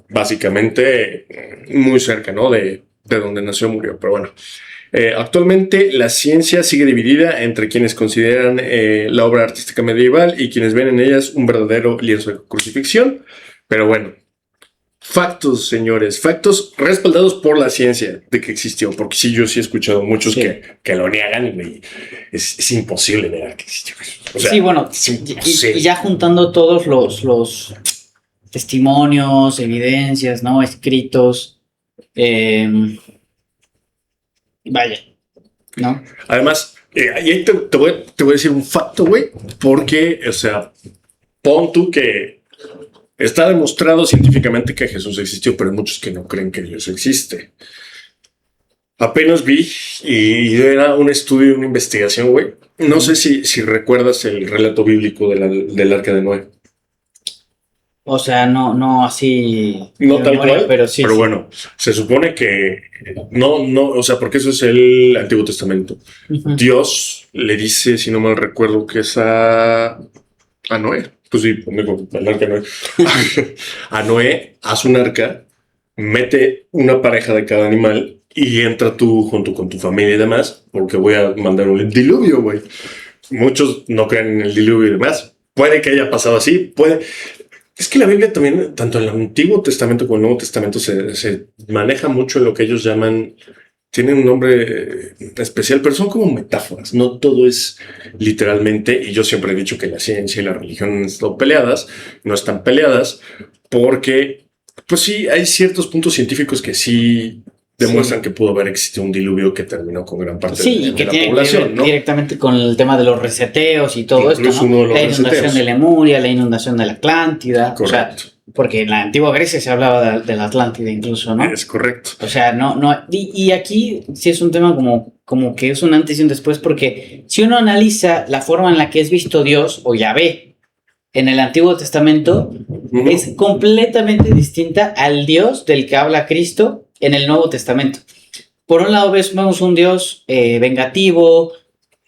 Básicamente muy cerca, ¿no? De donde nació, murió. Pero bueno, actualmente la ciencia sigue dividida entre quienes consideran la obra artística medieval y quienes ven en ellas un verdadero lienzo de crucifixión. Pero bueno, factos, señores, factos respaldados por la ciencia de que existió. Porque sí, yo sí he escuchado muchos que lo niegan y es imposible negar que existió. O sea, sí, bueno, y ya juntando todos los testimonios, evidencias, ¿no? Escritos. Vaya, ¿no? Además, y ahí te voy a decir un facto, güey, porque, o sea, pon tú que está demostrado científicamente que Jesús existió, pero hay muchos que no creen que Dios existe. Apenas vi y era un estudio, una investigación, güey. No sé si recuerdas el relato bíblico del Arca de Noé. O sea, no así. No tal cual, pero sí. Pero sí. bueno, se supone que no, o sea, porque eso es el Antiguo Testamento. Uh-huh. Dios le dice, si no mal recuerdo, que es a Noé. Pues sí, el arca Noé. A Noé, haz un arca, mete una pareja de cada animal y entra tú junto con tu familia y demás, porque voy a mandar un diluvio, güey. Muchos no creen en el diluvio y demás. Puede que haya pasado así, puede. Es que la Biblia también, tanto en el Antiguo Testamento como en el Nuevo Testamento, se maneja mucho en lo que ellos llaman, tienen un nombre especial, pero son como metáforas. No todo es literalmente, y yo siempre he dicho que la ciencia y la religión están peleadas, no están peleadas, porque, pues sí, hay ciertos puntos científicos que sí demuestran que pudo haber existido un diluvio que terminó con gran parte de la población, que ver, ¿no? Directamente con el tema de los reseteos y todo esto, ¿no? La inundación de Lemuria, la inundación de la Atlántida. Correcto. O sea, porque en la antigua Grecia se hablaba de la Atlántida incluso, ¿no? Es correcto. O sea, y aquí sí es un tema como que es un antes y un después, porque si uno analiza la forma en la que es visto Dios o Yahvé en el Antiguo Testamento, es completamente distinta al Dios del que habla Cristo en el Nuevo Testamento. Por un lado vemos un Dios vengativo,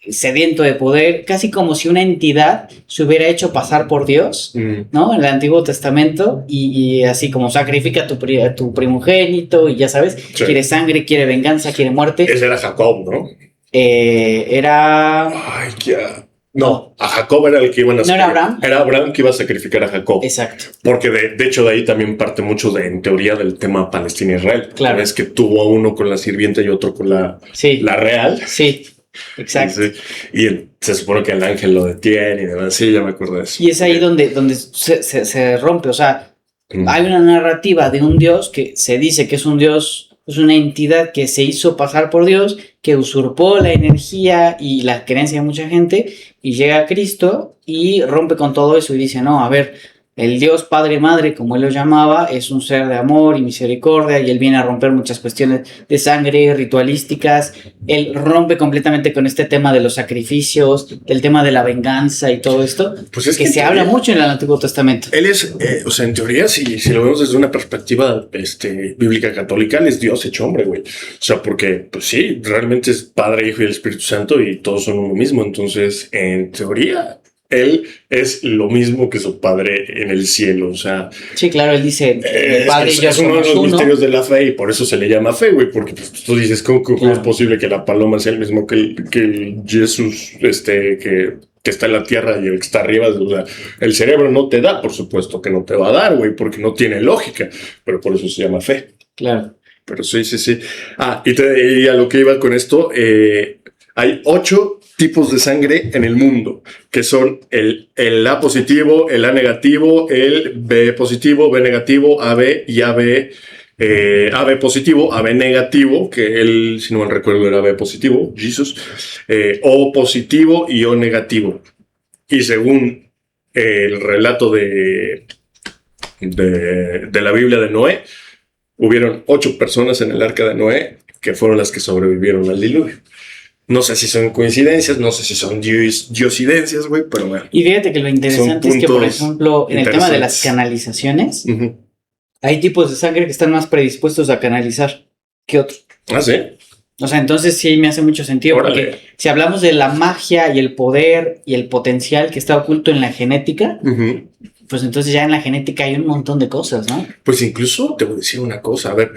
sediento de poder, casi como si una entidad se hubiera hecho pasar por Dios, ¿no? En el Antiguo Testamento, y así como sacrifica a tu primogénito, y ya sabes, quiere sangre, quiere venganza, quiere muerte. Ese era Jacob, ¿no? Era... Ay, ya... No, a Jacob era el que iban a sacrificar. ¿No era Abraham? Era Abraham que iba a sacrificar a Jacob. Exacto. Porque de hecho de ahí también parte mucho en teoría del tema Palestina-Israel. Claro. Es que tuvo a uno con la sirvienta y otro con la real. Sí, exacto. Y se supone que el ángel lo detiene y demás. Sí, ya me acuerdo de eso. Y es ahí donde se rompe. O sea, Hay una narrativa de un Dios que se dice que es un Dios, es una entidad que se hizo pasar por Dios, que usurpó la energía y la creencia de mucha gente, y llega a Cristo y rompe con todo eso y dice, no, a ver, el Dios Padre Madre, como él lo llamaba, es un ser de amor y misericordia, y él viene a romper muchas cuestiones de sangre, ritualísticas. Él rompe completamente con este tema de los sacrificios, del tema de la venganza y todo esto, Pues es que se teoría, habla mucho en el Antiguo Testamento. Él es, o sea, en teoría, si lo vemos desde una perspectiva bíblica católica, él es Dios hecho hombre, güey. O sea, porque, pues sí, realmente es Padre, Hijo y el Espíritu Santo y todos son uno mismo. Entonces, en teoría, él es lo mismo que su padre en el cielo, o sea... Sí, claro, él dice, mi padre y yo es uno de somos los uno. misterios de la fe y por eso se le llama fe, güey, porque pues, tú dices, ¿cómo Claro. es posible que la paloma sea el mismo que el Jesús, que está en la tierra y el que está arriba? O sea, el cerebro no te da, por supuesto que no te va a dar, güey, porque no tiene lógica, pero por eso se llama fe. Claro. Pero sí. Ah, y a lo que iba con esto, hay 8 tipos de sangre en el mundo, que son el A positivo, el A negativo, el B positivo, B negativo, AB y AB, AB positivo, AB negativo, que él, si no mal recuerdo, era AB positivo, Jesús, O positivo y O negativo. Y según el relato de la Biblia de Noé, hubieron 8 personas en el arca de Noé que fueron las que sobrevivieron al diluvio. No sé si son coincidencias, no sé si son diosidencias, güey, pero bueno. Y fíjate que lo interesante es que, por ejemplo, en el tema de las canalizaciones, hay tipos de sangre que están más predispuestos a canalizar que otros. Ah, ¿sí? O sea, entonces sí me hace mucho sentido, porque si hablamos de la magia y el poder y el potencial que está oculto en la genética, pues entonces ya en la genética hay un montón de cosas, ¿no? Pues incluso te voy a decir una cosa, a ver,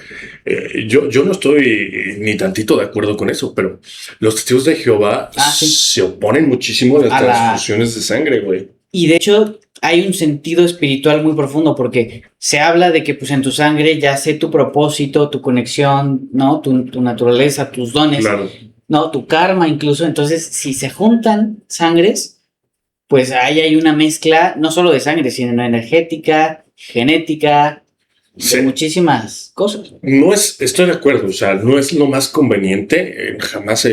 yo no estoy ni tantito de acuerdo con eso, pero los testigos de Jehová se oponen muchísimo a las transfusiones de sangre, güey. Y de hecho hay un sentido espiritual muy profundo, porque se habla de que pues en tu sangre ya sé tu propósito, tu conexión, ¿no? Tu naturaleza, tus dones, claro, ¿no? Tu karma incluso. Entonces, si se juntan sangres, pues ahí hay una mezcla no solo de sangre, sino energética, genética, de muchísimas cosas. Estoy de acuerdo, o sea, no es lo más conveniente, jamás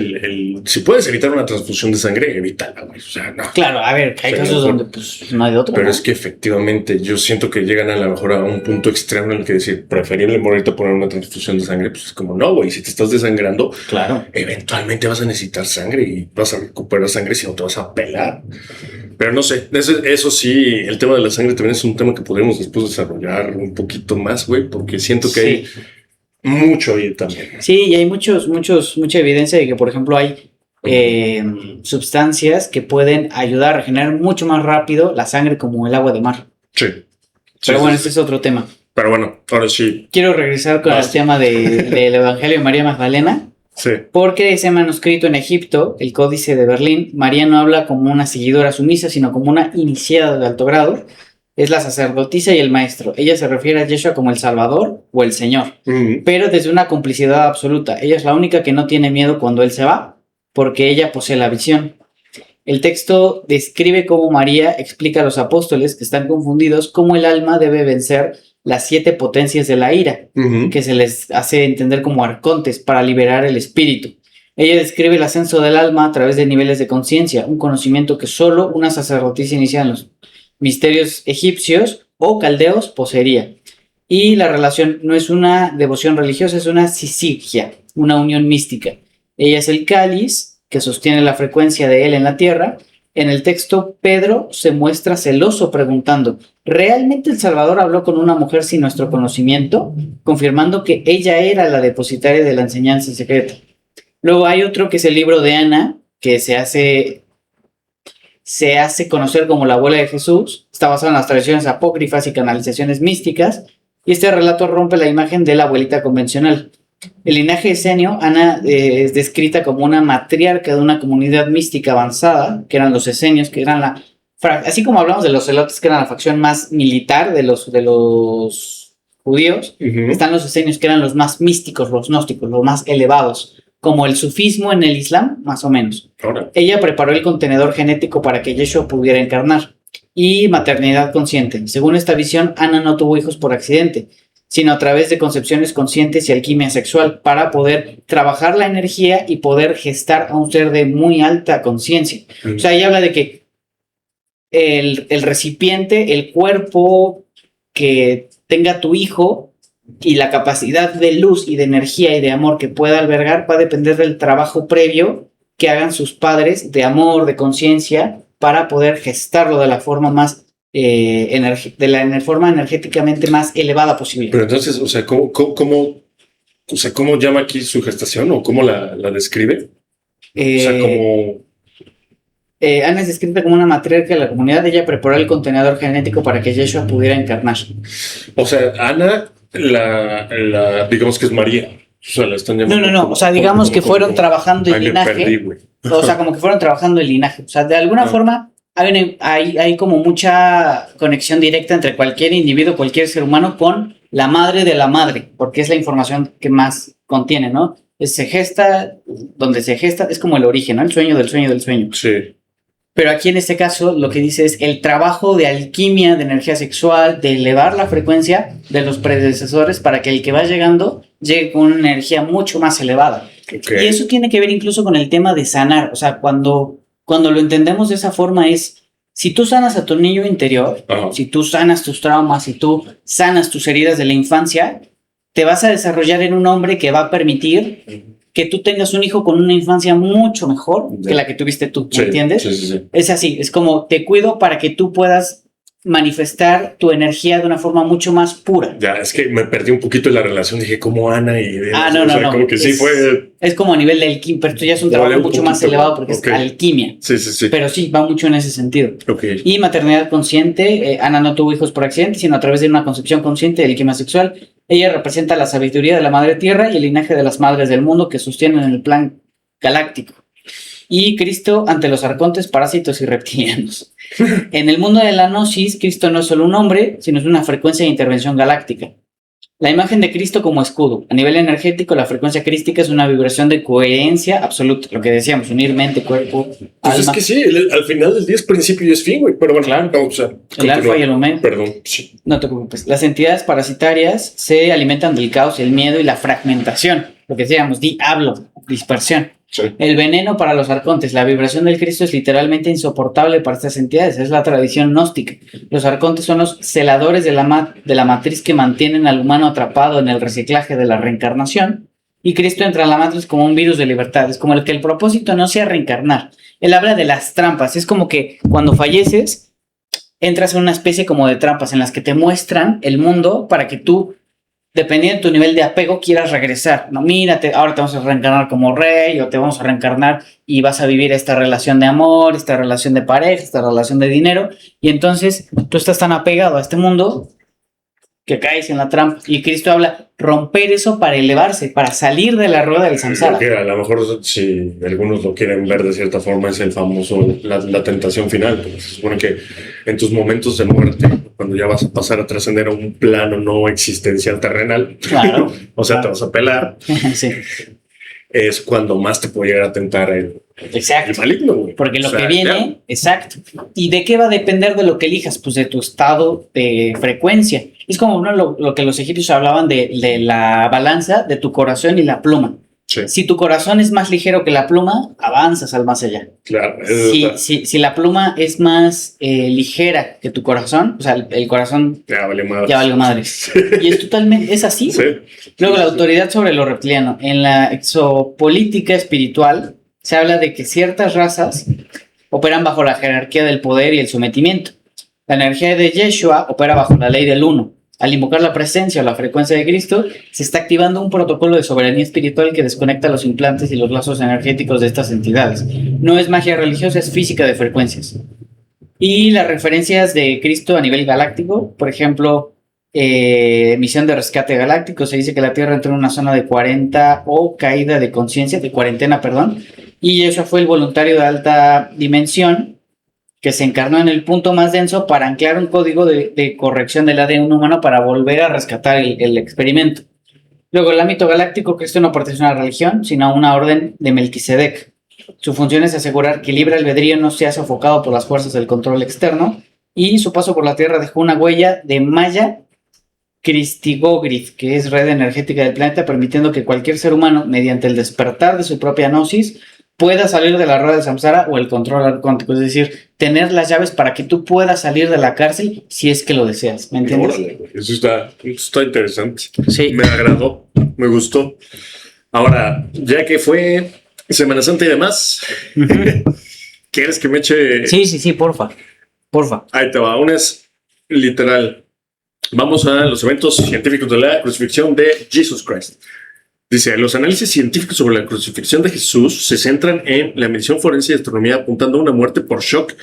si puedes evitar una transfusión de sangre, evítala, güey, o sea, no. Claro, a ver, hay casos donde pues no hay de otra. Pero ¿no? Es que efectivamente yo siento que llegan a lo mejor a un punto extremo en el que decir, preferible morirte a poner una transfusión de sangre, pues es como, no, güey, si te estás desangrando, claro, eventualmente vas a necesitar sangre y vas a recuperar sangre si no te vas a pelar. Pero no sé, eso sí, el tema de la sangre también es un tema que podríamos después desarrollar un poquito más, güey, porque siento que hay mucho ahí también. Sí, y hay mucha evidencia de que, por ejemplo, hay sustancias que pueden ayudar a regenerar mucho más rápido la sangre, como el agua de mar. Sí. Pero bueno, este es otro tema. Pero bueno, ahora sí. Quiero regresar con el tema del Evangelio de María Magdalena. Sí. Porque ese manuscrito en Egipto, el Códice de Berlín, María no habla como una seguidora sumisa, sino como una iniciada de alto grado. Es la sacerdotisa y el maestro. Ella se refiere a Yeshua como el Salvador o el Señor, pero desde una complicidad absoluta. Ella es la única que no tiene miedo cuando Él se va, porque ella posee la visión. El texto describe cómo María explica a los apóstoles que están confundidos cómo el alma debe vencer las 7 potencias de la ira, que se les hace entender como arcontes para liberar el espíritu. Ella describe el ascenso del alma a través de niveles de conciencia, un conocimiento que solo una sacerdotisa iniciada en los misterios egipcios o caldeos poseería. Y la relación no es una devoción religiosa, es una sisigia, una unión mística. Ella es el cáliz que sostiene la frecuencia de él en la tierra. En el texto, Pedro se muestra celoso preguntando, ¿realmente el Salvador habló con una mujer sin nuestro conocimiento? Confirmando que ella era la depositaria de la enseñanza secreta. Luego hay otro que es el libro de Ana, que se hace conocer como la abuela de Jesús. Está basado en las tradiciones apócrifas y canalizaciones místicas, y este relato rompe la imagen de la abuelita convencional. El linaje esenio, Ana es descrita como una matriarca de una comunidad mística avanzada, que eran los esenios, que eran así como hablamos de los celotes, que eran la facción más militar de los judíos, están los esenios, que eran los más místicos, los gnósticos, los más elevados, como el sufismo en el Islam, más o menos. Ella preparó el contenedor genético para que Yeshua pudiera encarnar. y maternidad consciente. Según esta visión, Ana no tuvo hijos por accidente, sino a través de concepciones conscientes y alquimia sexual para poder trabajar la energía y poder gestar a un ser de muy alta conciencia. O sea, ella habla de que el recipiente, el cuerpo que tenga tu hijo y la capacidad de luz y de energía y de amor que pueda albergar va a depender del trabajo previo que hagan sus padres de amor, de conciencia, para poder gestarlo de la forma más forma energéticamente más elevada posible. Pero entonces, o sea, ¿cómo llama aquí su gestación o cómo la describe? O sea, como... Ana es descrita como una matriarca de la comunidad. Ella preparó el contenedor genético para que Yeshua pudiera encarnar. O sea, Ana, digamos que es María. O sea, la están llamando. No. O sea, digamos que fueron trabajando el linaje. O sea, como que fueron trabajando el linaje. O sea, de alguna forma hay como mucha conexión directa entre cualquier individuo, cualquier ser humano con la madre de la madre, porque es la información que más contiene, ¿no? Se gesta, donde se gesta, es como el origen, ¿no? El sueño del sueño del sueño. Sí. Pero aquí en este caso lo que dice es el trabajo de alquimia, de energía sexual, de elevar la frecuencia de los predecesores para que el que va llegando llegue con una energía mucho más elevada. Okay. Y eso tiene que ver incluso con el tema de sanar. O sea, cuando lo entendemos de esa forma es, si tú sanas a tu niño interior, si tú sanas tus traumas, si tú sanas tus heridas de la infancia, te vas a desarrollar en un hombre que va a permitir que tú tengas un hijo con una infancia mucho mejor que la que tuviste tú, ¿me entiendes? Sí. Es así, es como te cuido para que tú puedas manifestar tu energía de una forma mucho más pura. Ya, es que me perdí un poquito la relación, dije, ¿cómo Ana? No. Como que sí fue... Es como a nivel de alquimia, pero esto ya es un trabajo mucho más elevado porque es alquimia. Sí. Pero sí, va mucho en ese sentido. Okay. Y maternidad consciente, Ana no tuvo hijos por accidente, sino a través de una concepción consciente de alquimia sexual. Ella representa la sabiduría de la Madre Tierra y el linaje de las madres del mundo que sostienen el plan galáctico. Y Cristo ante los arcontes, parásitos y reptilianos. En el mundo de la gnosis, Cristo no es solo un hombre, sino es una frecuencia de intervención galáctica. La imagen de Cristo como escudo. A nivel energético, la frecuencia crística es una vibración de coherencia absoluta. Lo que decíamos, unir mente, cuerpo, pues alma. Es que sí, al final del día es principio y es fin, güey. Pero bueno, claro. No, o sea, el alfa y el omega. Perdón, sí. No te preocupes. Las entidades parasitarias se alimentan del caos, el miedo y la fragmentación. Lo que decíamos, dispersión. Sí. El veneno para los arcontes. La vibración del Cristo es literalmente insoportable para estas entidades. Es la tradición gnóstica. Los arcontes son los celadores de la matriz que mantienen al humano atrapado en el reciclaje de la reencarnación. Y Cristo entra en la matriz como un virus de libertad. Es como el que el propósito no sea reencarnar. Él habla de las trampas. Es como que cuando falleces, entras en una especie como de trampas en las que te muestran el mundo para que tú, dependiendo de tu nivel de apego, quieras regresar. No, mírate, ahora te vamos a reencarnar como rey, o te vamos a reencarnar y vas a vivir esta relación de amor, esta relación de pareja, esta relación de dinero. Y entonces tú estás tan apegado a este mundo que caes en la trampa. Y Cristo habla, romper eso para elevarse, para salir de la rueda del samsara. A lo mejor, si algunos lo quieren ver de cierta forma, es el famoso, la tentación final. Porque se supone que en tus momentos de muerte, cuando ya vas a pasar a trascender a un plano no existencial terrenal, claro, o sea, claro. Te vas a pelar, sí. Es cuando más te puede llegar a tentar el maligno, güey. Porque lo que viene, exacto. ¿Y de qué va a depender de lo que elijas? Pues de tu estado de frecuencia. Es como lo que los egipcios hablaban de la balanza de tu corazón y la pluma. Sí. Si tu corazón es más ligero que la pluma, avanzas al más allá. Claro. Si la pluma es más ligera que tu corazón, o sea, el corazón ya vale madre. Ya vale madre. Y es totalmente, es así. Sí. Luego la autoridad sobre lo reptiliano. En la exopolítica espiritual se habla de que ciertas razas operan bajo la jerarquía del poder y el sometimiento. La energía de Yeshua opera bajo la ley del uno. Al invocar la presencia o la frecuencia de Cristo, se está activando un protocolo de soberanía espiritual que desconecta los implantes y los lazos energéticos de estas entidades. No es magia religiosa, es física de frecuencias. Y las referencias de Cristo a nivel galáctico, por ejemplo, misión de rescate galáctico, se dice que la Tierra entró en una zona de 40 o caída de conciencia, de cuarentena, perdón, y eso fue el voluntario de alta dimensión que se encarnó en el punto más denso para anclar un código de corrección del ADN humano para volver a rescatar el experimento. Luego, el ámbito galáctico, Cristo no pertenece a una religión, sino a una orden de Melquisedec. Su función es asegurar que el libre albedrío no sea sofocado por las fuerzas del control externo y su paso por la Tierra dejó una huella de Maya Cristigogrid, que es red energética del planeta, permitiendo que cualquier ser humano, mediante el despertar de su propia gnosis, pueda salir de la rueda del samsara o el control cuántico, es decir, tener las llaves para que tú puedas salir de la cárcel si es que lo deseas, ¿me entiendes? Órale, güey. Eso está interesante. Sí. Me agradó, me gustó. Ahora, ya que fue Semana Santa y demás, ¿quieres que me eche? Sí, porfa. Ahí te va, una es literal. Vamos a los eventos científicos de la crucifixión de Jesus Christ. Dice, los análisis científicos sobre la crucifixión de Jesús se centran en la medición forense y astronomía apuntando a una muerte por shock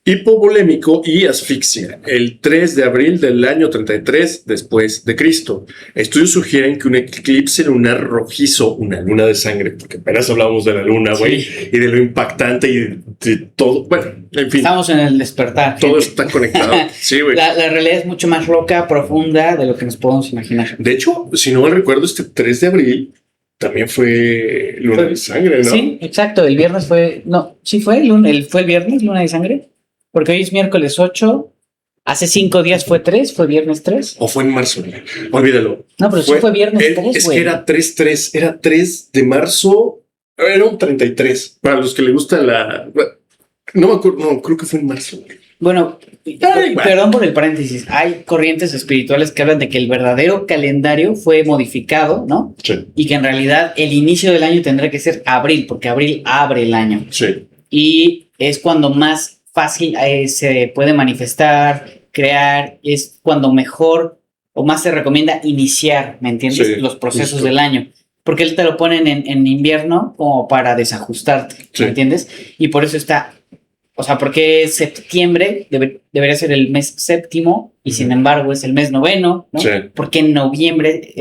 hipovolémico y asfixia, el 3 de abril del año 33 después de Cristo. Estudios sugieren que un eclipse lunar rojizo, una luna de sangre, porque apenas hablábamos de la luna, güey, Sí. y de lo impactante y de todo, bueno, en fin. Estamos en el despertar. Todo está conectado. Sí, güey. La realidad es mucho más loca, profunda de lo que nos podemos imaginar. De hecho, si no mal recuerdo, este 3 de abril también fue luna de sangre, ¿no? Sí, exacto. El viernes fue. No, sí fue fue el viernes, luna de sangre. Porque hoy es miércoles 8. Hace 5 días fue 3, fue viernes 3. ¿O fue en marzo? Olvídalo. No, pero sí fue viernes 3, Es güey. que era 3-3. Era 3 de marzo. Era un 33. Para los que les gusta la... No me acuerdo. No, creo que fue en marzo. Bueno, Ay, güey. perdón por el paréntesis. Hay corrientes espirituales que hablan de que el verdadero calendario fue modificado, ¿no? Sí, Y que en realidad el inicio del año tendrá que ser abril, porque abril abre el año. sí. Y es cuando más fácil se puede manifestar, crear, es cuando mejor o más se recomienda iniciar, ¿me entiendes? Sí, Los procesos justo. del año. Porque él te lo ponen en invierno como para desajustarte, Sí. ¿me entiendes? Y por eso está, o sea, porque septiembre debería ser el mes séptimo y sin embargo es el mes noveno, ¿no? Sí. Porque en noviembre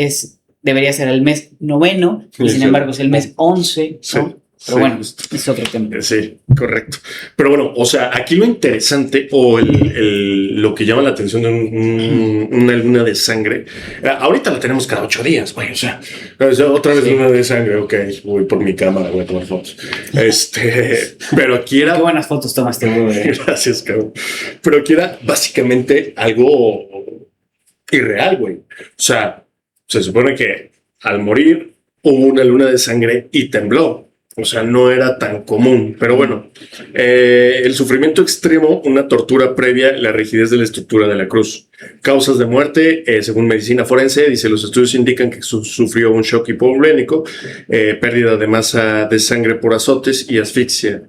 debería ser el mes noveno y Sí, sin sí. embargo es el mes 11, Sí. ¿no? Pero Sí, bueno, justo. es otro tema. Sí, correcto. Pero bueno, o sea, aquí lo interesante o lo que llama la atención de una luna de sangre, ahorita la tenemos cada 8 días, güey, o sea, otra vez Sí. luna de sangre, ok, voy por mi cámara, voy a tomar fotos. Pero aquí era... Qué buenas fotos tomaste, güey. Gracias, cabrón. Pero aquí era básicamente algo irreal, güey. O sea, se supone que al morir hubo una luna de sangre y tembló. O sea, no era tan común. Pero bueno, el sufrimiento extremo, una tortura previa, la rigidez de la estructura de la cruz. Causas de muerte, según medicina forense, dice, los estudios indican que sufrió un shock hipovolémico, pérdida de masa de sangre por azotes y asfixia,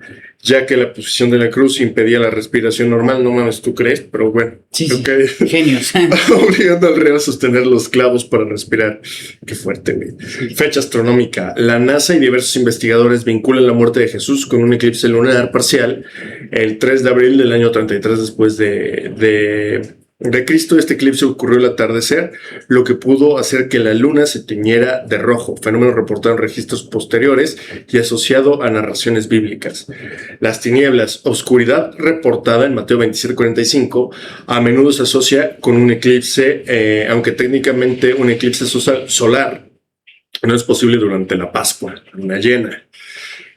ya que la posición de la cruz impedía la respiración normal. No mames, ¿tú crees? Pero bueno. Sí, sí. Okay. Genios. Obligando al reo a sostener los clavos para respirar. Qué fuerte, güey. Fecha astronómica. La NASA y diversos investigadores vinculan la muerte de Jesús con un eclipse lunar parcial el 3 de abril del año 33 después de Cristo. Este eclipse ocurrió al atardecer, lo que pudo hacer que la luna se teñiera de rojo, fenómeno reportado en registros posteriores y asociado a narraciones bíblicas. Las tinieblas, oscuridad reportada en Mateo 27:45, a menudo se asocia con un eclipse, aunque técnicamente un eclipse solar no es posible durante la Pascua, luna llena.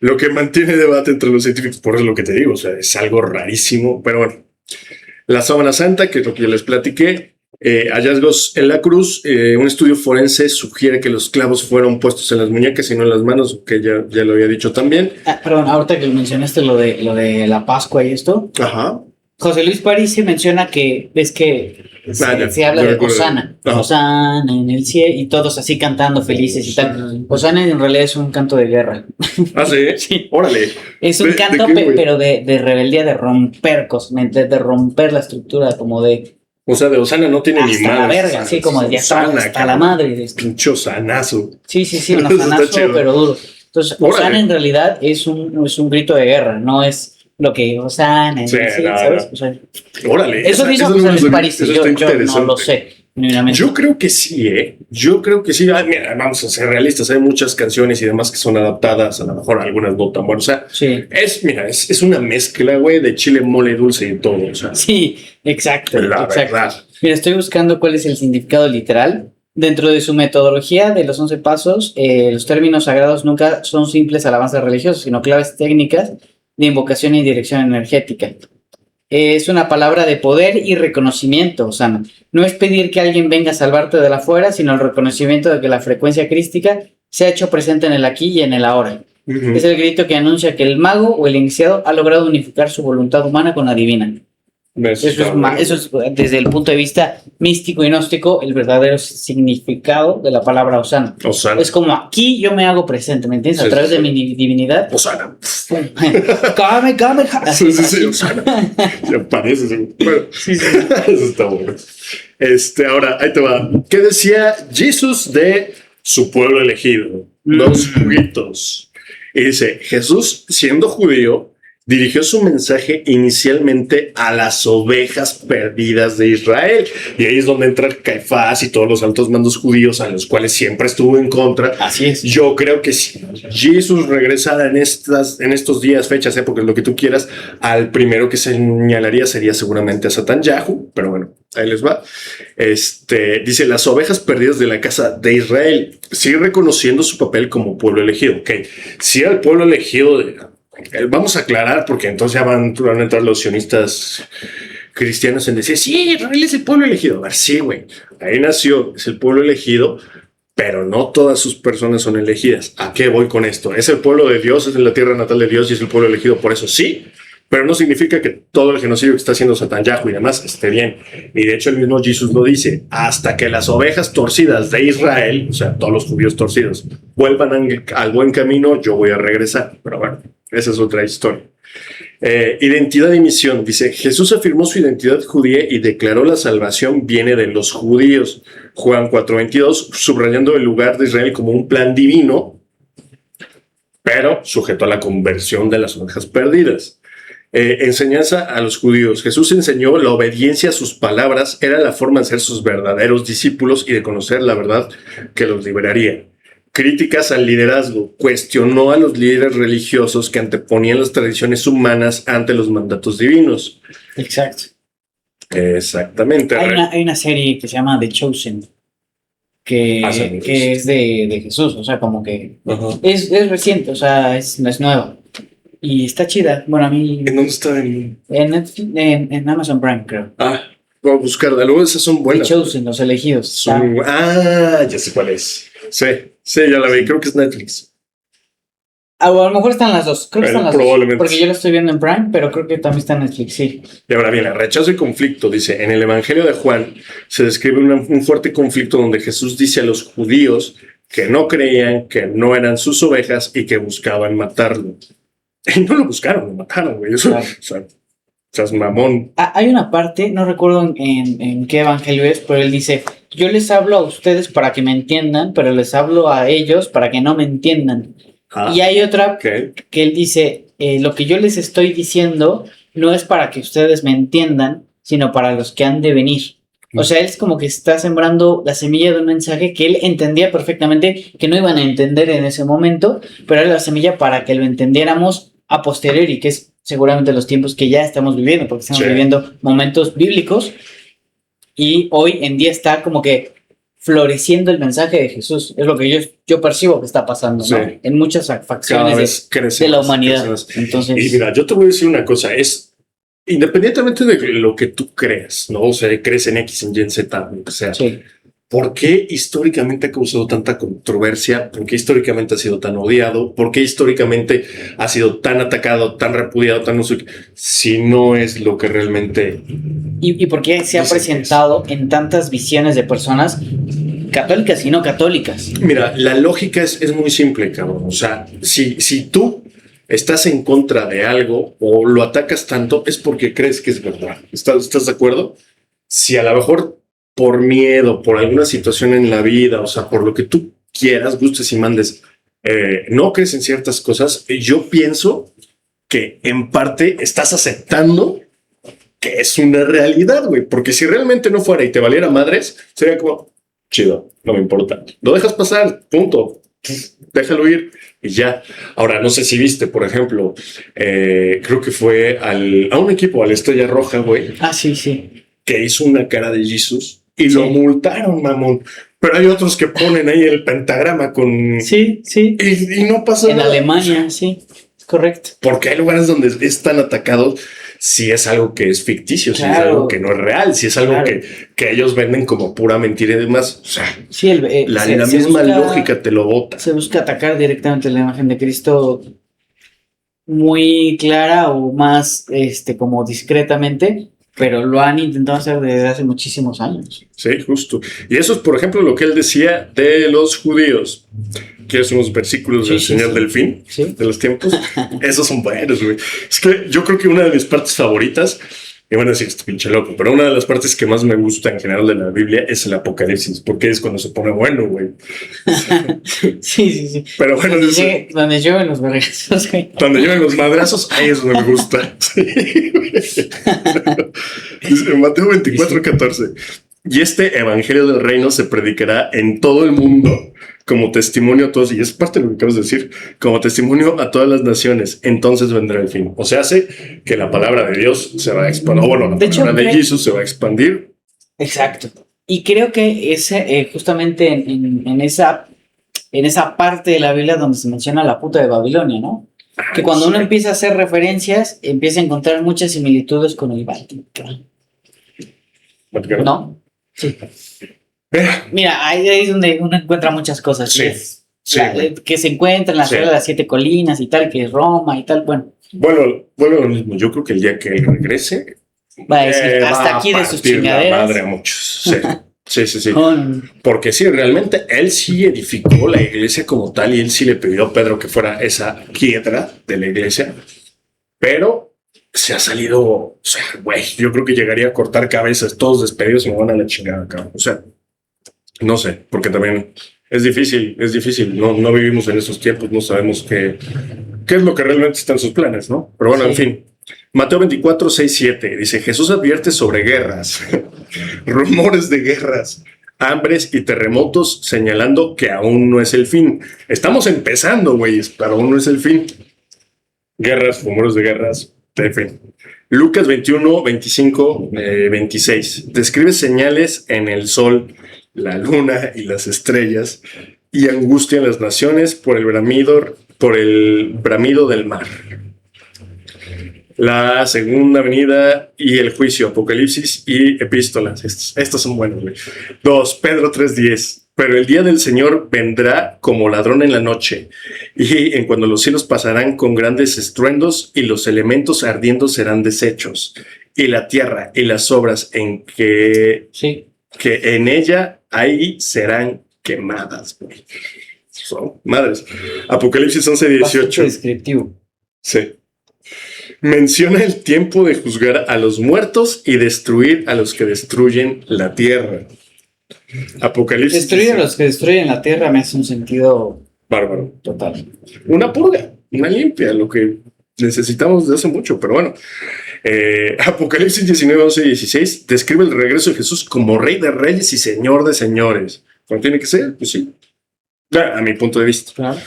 Lo que mantiene debate entre los científicos, por eso es lo que te digo, o sea, es algo rarísimo, pero bueno. La sábana santa, que es lo que ya les platiqué, hallazgos en la cruz, un estudio forense sugiere que los clavos fueron puestos en las muñecas y no en las manos, que ya lo había dicho también. Perdón, ahorita que mencionaste lo de la Pascua y esto, Ajá. José Luis París se menciona que ves que se habla de Hosana, Hosana en el cielo y todos así cantando felices y tal. Hosana en realidad es un canto de guerra. Ah, sí. Sí. Órale. Es un canto, pero de rebeldía, de romper cosas, de romper la estructura, como de. O sea, de Hosana no tiene ni hasta más. la verga, así como de ya estamos hasta la madre. Pinche Hosanazo. Sí, un hosanazo, pero duro. Entonces, Hosana Órale. en realidad es un grito de guerra, no es lo que Hosana, Sí, no, ¿sabes? no. O sea, Órale. eso dice José Luis París, eso yo está no lo sé. Genuinamente. Yo creo que sí, Yo creo que sí. Ay, mira, vamos a ser realistas. Hay muchas canciones y demás que son adaptadas, a lo mejor algunas no tan buenas. O sea, Sí. es una mezcla, güey, de chile, mole, dulce y todo. O sea, Sí, exacto. la verdad. Mira, estoy buscando cuál es el significado literal. Dentro de su metodología de los 11 pasos, los términos sagrados nunca son simples alabanzas religiosas, sino claves técnicas de invocación y dirección energética. es una palabra de poder y reconocimiento, Osana. No es pedir que alguien venga a salvarte de la afuera, sino el reconocimiento de que la frecuencia crística se ha hecho presente en el aquí y en el ahora. Ujú. Es el grito que anuncia que el mago o el iniciado ha logrado unificar su voluntad humana con la divina. Eso es desde el punto de vista místico y gnóstico el verdadero significado de la palabra Osana. Osana. Es como aquí yo me hago presente, ¿me entiendes? Sí, A través sí. de mi divinidad. Osana. Kame, kame, Sí, Osana. Ya parece. Sí. Bueno, Sí. eso está bueno. Ahora, ahí te va. ¿Qué decía Jesús de su pueblo elegido? Los juguitos. Y dice, Jesús, siendo judío, dirigió su mensaje inicialmente a las ovejas perdidas de Israel. Y ahí es donde entra Caifás y todos los altos mandos judíos a los cuales siempre estuvo en contra. Así es. Yo creo que si Jesús regresara en estos días, fechas, épocas, lo que tú quieras, al primero que señalaría sería seguramente a Satán Yahu, pero bueno, ahí les va. Dice, las ovejas perdidas de la casa de Israel, sigue reconociendo su papel como pueblo elegido. Ok, si era el pueblo elegido vamos a aclarar, porque entonces ya van a entrar los sionistas cristianos en decir, sí, Israel es el pueblo elegido. A ver, sí, güey, ahí nació, es el pueblo elegido, pero no todas sus personas son elegidas. ¿A qué voy con esto? Es el pueblo de Dios, es la tierra natal de Dios y es el pueblo elegido, por eso sí, pero no significa que todo el genocidio que está haciendo Satán Yahu y demás esté bien. Y de hecho el mismo Jesús lo dice, hasta que las ovejas torcidas de Israel, o sea, todos los judíos torcidos, vuelvan al buen camino, yo voy a regresar. Pero bueno, esa es otra historia. Identidad y misión. Dice, Jesús afirmó su identidad judía y declaró la salvación viene de los judíos. Juan 4:22, subrayando el lugar de Israel como un plan divino, pero sujeto a la conversión de las ovejas perdidas. Enseñanza a los judíos. Jesús enseñó la obediencia a sus palabras, era la forma de ser sus verdaderos discípulos y de conocer la verdad que los liberaría. Críticas al liderazgo. Cuestionó a los líderes religiosos que anteponían las tradiciones humanas ante los mandatos divinos. Exacto. Exactamente. Hay una serie que se llama The Chosen, que es de Jesús, o sea, como que es reciente, o sea, no es nueva. Y está chida. Bueno, a mí. ¿En dónde está? En Netflix, en Amazon Prime, creo. Voy a buscarla. Luego esas son buenas. The Chosen, los elegidos. Ya sé cuál es. Sí, ya la vi. Creo que es Netflix. O a lo mejor están las dos. Creo que están las probablemente. dos. Porque yo la estoy viendo en Prime, pero creo que también está en Netflix, sí. Y ahora bien, rechazo y conflicto. Dice, en el Evangelio de Juan se describe un fuerte conflicto donde Jesús dice a los judíos que no creían, que no eran sus ovejas y que buscaban matarlo. Y no lo buscaron, lo mataron, güey. Eso, claro. O sea, es mamón. Hay una parte, no recuerdo en qué evangelio es, pero él dice, yo les hablo a ustedes para que me entiendan, pero les hablo a ellos para que no me entiendan. Y hay otra que él dice, lo que yo les estoy diciendo no es para que ustedes me entiendan, sino para los que han de venir. O sea, él es como que está sembrando la semilla de un mensaje que él entendía perfectamente que no iban a entender en ese momento, pero era la semilla para que lo entendiéramos a posteriori, que es seguramente los tiempos que ya estamos viviendo, porque estamos viviendo momentos bíblicos y hoy en día está como que floreciendo el mensaje de Jesús. Es lo que yo percibo que está pasando, ¿no? En muchas facciones de la humanidad. Entonces, y mira, yo te voy a decir una cosa, independientemente de lo que tú creas, ¿no? O sea, crees en X, en Y, en Z, lo que sea. Sí. ¿Por qué históricamente ha causado tanta controversia? ¿Por qué históricamente ha sido tan odiado? ¿Por qué históricamente ha sido tan atacado, tan repudiado, tan no sé qué? Si no es lo que realmente... ¿Y por qué se ha presentado en tantas visiones de personas católicas y no católicas? Mira, la lógica es muy simple, cabrón. O sea, si tú estás en contra de algo o lo atacas tanto, es porque crees que es verdad. ¿Estás de acuerdo? Si a lo mejor por miedo, por alguna situación en la vida, o sea, por lo que tú quieras, gustes y mandes, no crees en ciertas cosas, yo pienso que en parte estás aceptando que es una realidad, güey. Porque si realmente no fuera y te valiera madres, sería como, chido, no me importa. Lo dejas pasar, punto. Déjalo ir y ya. Ahora, no sé si viste, por ejemplo, creo que fue a un equipo, a la Estrella Roja, güey. Sí. Que hizo una cara de Jesús y lo multaron, mamón. Pero hay otros que ponen ahí el pentagrama con... Sí. Y no pasa nada. En Alemania, sí, correcto. Porque hay lugares donde es tan atacado. si es algo que es ficticio, si es Claro. algo que no es real, si es algo Claro. que ellos venden como pura mentira y demás. O sea, Sí, la se misma busca, lógica te lo bota. se busca atacar directamente la imagen de Cristo muy clara o más como discretamente, pero lo han intentado hacer desde hace muchísimos años. Sí, justo. Y eso es, por ejemplo, lo que él decía de los judíos. ¿Quieres unos versículos Sí, del sí, Señor sí. del fin? Sí. De los tiempos. Esos son buenos, güey. Es que yo creo que una de mis partes favoritas, y bueno, sí, estoy pinche loco, pero una de las partes que más me gusta en general de la Biblia es el Apocalipsis, porque es cuando se pone bueno, güey. Sí. Pero bueno, Donde llueven los vergazos, güey. donde llevan los madrazos, ahí es donde me gusta. Sí, güey. Dice Mateo 24:14. Y este evangelio del reino se predicará en todo el mundo como testimonio a todos, y es parte de lo que acabas de decir, como testimonio a todas las naciones, entonces vendrá el fin. O sea, hace que la palabra de Dios se va a expandir, bueno, la De hecho, palabra de Jesús se va a expandir. Exacto. Y creo que ese, justamente en esa parte de la Biblia donde se menciona la puta de Babilonia, ¿no? Que cuando uno empieza a hacer referencias, empieza a encontrar muchas similitudes con el Vaticano. ¿No? ¿No? Sí. Eh, Mira, ahí es donde uno encuentra muchas cosas. Sí, Es sí, güey. que se encuentran la Sí. ciudad de las 7 colinas y tal, que es Roma y tal. Bueno, Bueno, lo mismo. Yo creo que el día que él regrese, va a decir, va hasta a aquí de sus partir la chingaderas. madre a muchos. Sí. Sí. Con- Porque sí, realmente él sí edificó la iglesia como tal y él sí le pidió a Pedro que fuera esa piedra de la iglesia, pero se ha salido, o sea, güey, yo creo que llegaría a cortar cabezas, todos despedidos y me van a la chingada, cabrón. O sea, no sé, porque también es difícil, no vivimos en esos tiempos, no sabemos qué es lo que realmente está en sus planes, ¿no? Pero bueno, Sí. en fin. Mateo 24:6-7 dice, Jesús advierte sobre guerras, rumores de guerras, hambres y terremotos, señalando que aún no es el fin. Estamos empezando, güeyes, pero aún no es el fin. Guerras, rumores de guerras, en fin. Lucas 21:25-26 describe señales en el sol, la luna y las estrellas y angustia en las naciones por el bramido del mar. La segunda venida y el juicio, Apocalipsis y epístolas. Estos son buenos, güey. 2, Pedro 3:10. Pero el día del Señor vendrá como ladrón en la noche, y en cuando los cielos pasarán con grandes estruendos, y los elementos ardiendo serán deshechos, y la tierra y las obras Sí. que en ella hay serán quemadas, güey. Son madres. Apocalipsis 11:18. Bastante descriptivo. Sí. Menciona el tiempo de juzgar a los muertos y destruir a los que destruyen la tierra. Apocalipsis. Destruir a los que destruyen la tierra me hace un sentido Bárbaro. total. Una purga, una limpia, lo que necesitamos desde hace mucho, pero bueno. Apocalipsis 19:11-16 describe el regreso de Jesús como Rey de Reyes y Señor de Señores. ¿Cómo tiene que ser? Pues sí. A mi punto de vista. Claro.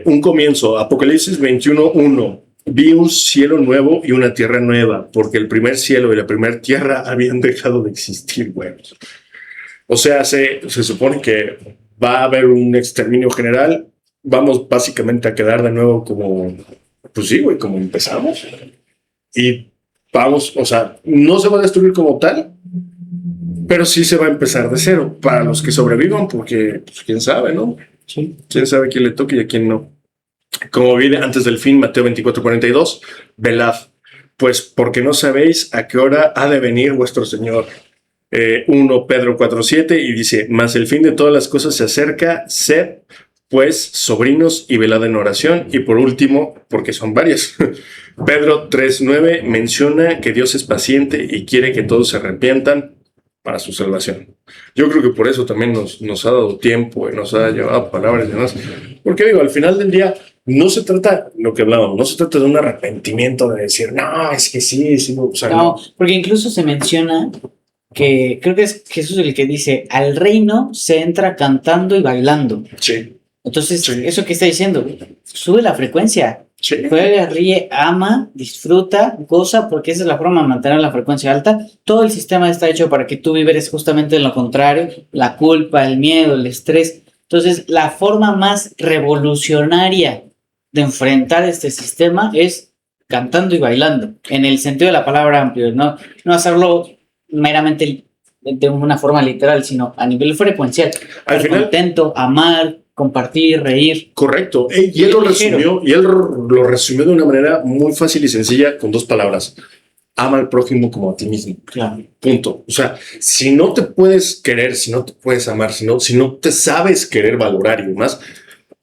Un comienzo, Apocalipsis 21:1. Vi un cielo nuevo y una tierra nueva, porque el primer cielo y la primera tierra habían dejado de existir, güey. O sea, se supone que va a haber un exterminio general. Vamos básicamente a quedar de nuevo como, pues sí, güey, como empezamos. Y vamos, o sea, no se va a destruir como tal, pero sí se va a empezar de cero para los que sobrevivan, porque, pues, quién sabe, ¿no? Sí. Quién sabe a quién le toque y a quién no. Como viene antes del fin, Mateo 24:42, velad, pues porque no sabéis a qué hora ha de venir vuestro Señor. 1 Pedro 4:7 y dice, mas el fin de todas las cosas se acerca, sed pues sobrinos y velad en oración. Y por último, porque son varias, Pedro 3:9 menciona que Dios es paciente y quiere que todos se arrepientan para su salvación. Yo creo que por eso también nos ha dado tiempo y nos ha llevado palabras y demás. Porque digo, al final del día, no se trata, lo que hablábamos, no se trata de un arrepentimiento de decir, no, es que sí, o sea, No, porque incluso se menciona que creo que es Jesús el que dice, al reino se entra cantando y bailando. Sí, Entonces, Sí. ¿eso qué está diciendo? Sube la frecuencia. sí. Juega, ríe, ama, disfruta, goza, porque esa es la forma de mantener la frecuencia alta. Todo el sistema está hecho para que tú vivas justamente en lo contrario, la culpa, el miedo, el estrés. Entonces, la forma más revolucionaria de enfrentar este sistema es cantando y bailando, en el sentido de la palabra amplio, no hacerlo meramente de una forma literal, sino a nivel frecuencial. Al Estar final, contento, amar, compartir, reír. correcto. Y él lo resumió de una manera muy fácil y sencilla con 2 palabras. Ama al prójimo como a ti mismo. Claro. Punto. O sea, si no te puedes querer, si no te puedes amar, si no te sabes querer, valorar y demás,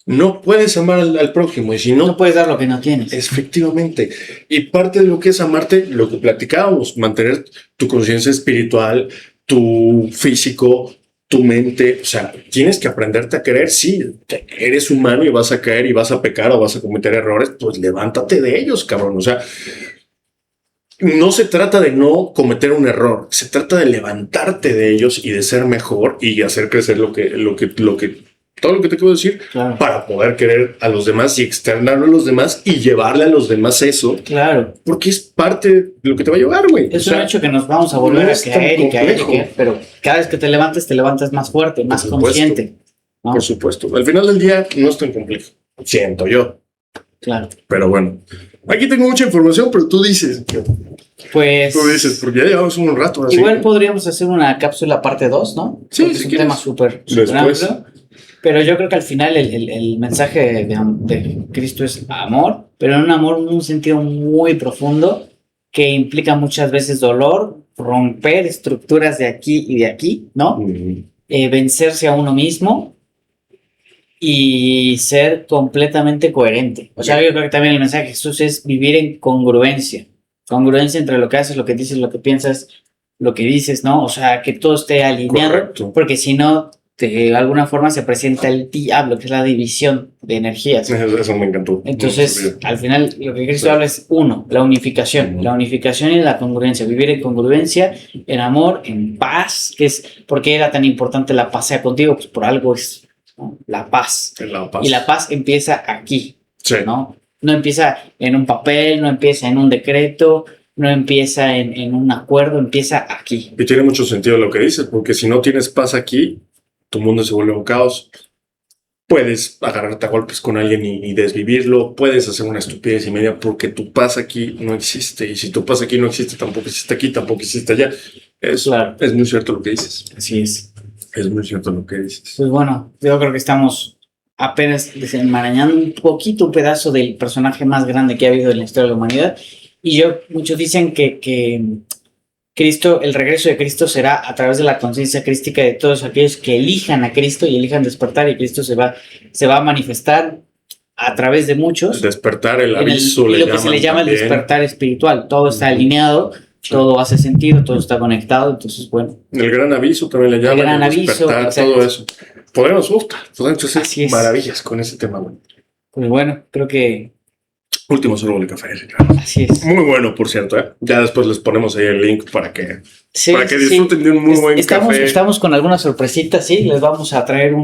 no puedes amar al prójimo. Y si no, No puedes dar lo que no tienes. efectivamente. Y parte de lo que es amarte, lo que platicábamos, mantener tu conciencia espiritual, tu físico, tu mente. O sea, tienes que aprenderte a querer. Sí, eres humano y vas a caer y vas a pecar o vas a cometer errores, pues levántate de ellos, cabrón. O sea, no se trata de no cometer un error, se trata de levantarte de ellos y de ser mejor y hacer crecer todo lo que te acabo de decir, Claro. para poder querer a los demás y externarlo a los demás y llevarle a los demás eso, Claro. porque es parte de lo que te va a llevar, güey. Es un hecho que nos vamos a volver no a es tan caer y caer y complejo. caer, pero cada vez que te levantas más fuerte, más Por supuesto. consciente, ¿no? Por supuesto. Al final del día no es tan complejo, siento yo. Claro. Pero bueno, aquí tengo mucha información, pero tú dices, Pues porque ya llevamos un rato así. igual podríamos hacer una cápsula parte 2, ¿no? Sí, Porque si es un quieres. tema súper Después. amplio. Pero yo creo que al final el mensaje de Cristo es amor, pero un amor en un sentido muy profundo que implica muchas veces dolor, romper estructuras de aquí y de aquí, ¿no? Vencerse a uno mismo y ser completamente coherente. O sea, yo creo que también el mensaje de Jesús es vivir en congruencia. Congruencia entre lo que haces, lo que dices, lo que piensas, lo que dices, ¿no? O sea, que todo esté alineado. Correcto. Porque si no, de alguna forma se presenta el diablo, que es la división de energías. Eso me encantó. Entonces, al final, lo que Cristo Sí. habla es uno, la unificación. Ujú. La unificación y la congruencia. Vivir en congruencia, en amor, en paz, que es, ¿por qué era tan importante la paz sea contigo? Pues por algo es, ¿no? La paz. La paz. Y la paz empieza aquí, Sí. ¿no? No empieza en un papel, no empieza en un decreto, no empieza en un acuerdo, empieza aquí. Y tiene mucho sentido lo que dices, porque si no tienes paz aquí, tu mundo se vuelve un caos. Puedes agarrarte a golpes con alguien y desvivirlo, puedes hacer una estupidez y media porque tu paz aquí no existe. Y si tu paz aquí no existe, tampoco existe aquí, tampoco existe allá. Claro. Es muy cierto lo que dices. Así es. Es muy cierto lo que dices. Pues bueno, yo creo que estamos apenas desenmarañando un poquito, un pedazo del personaje más grande que ha habido en la historia de la humanidad. Y muchos dicen que Cristo, el regreso de Cristo será a través de la conciencia crística de todos aquellos que elijan a Cristo y elijan despertar, y Cristo se va a manifestar a través de muchos. El despertar, el en aviso, y lo que se le llama también el despertar espiritual. Todo está alineado, todo hace sentido, todo está conectado. Entonces, bueno, El gran aviso también le llaman. El gran aviso, despertar, exacto. todo eso. Podemos hacer Así es. maravillas con ese tema, güey. pues bueno, creo que Último sorbo de café. así es. Muy bueno, por cierto, ¿eh? Ya después les ponemos ahí el link para que Sí, disfruten de un muy buen café. Estamos con algunas sorpresitas, sí. Les vamos a traer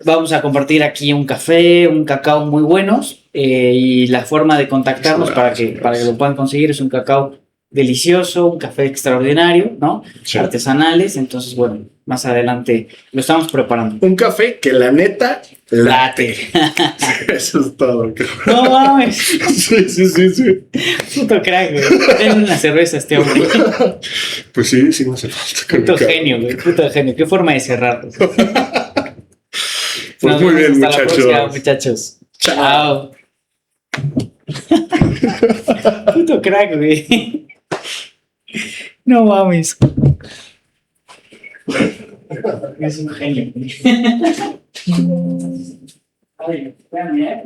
vamos a compartir aquí un café, un cacao muy buenos, y la forma de contactarnos para que lo puedan conseguir es un cacao delicioso, un café extraordinario, ¿no? Sí. Artesanales. Entonces, bueno, más adelante lo estamos preparando. Un café que la neta late. Eso es todo. No mames. Sí. Puto crack, güey. Denle una cerveza a este hombre. Pues sí me hace falta. Puto genio, güey. Puto genio. Qué forma de cerrar. Pues muy bien, hasta la próxima, muchachos. Chao. Puto crack, güey. No mames. Es un genio. Ay, espérame,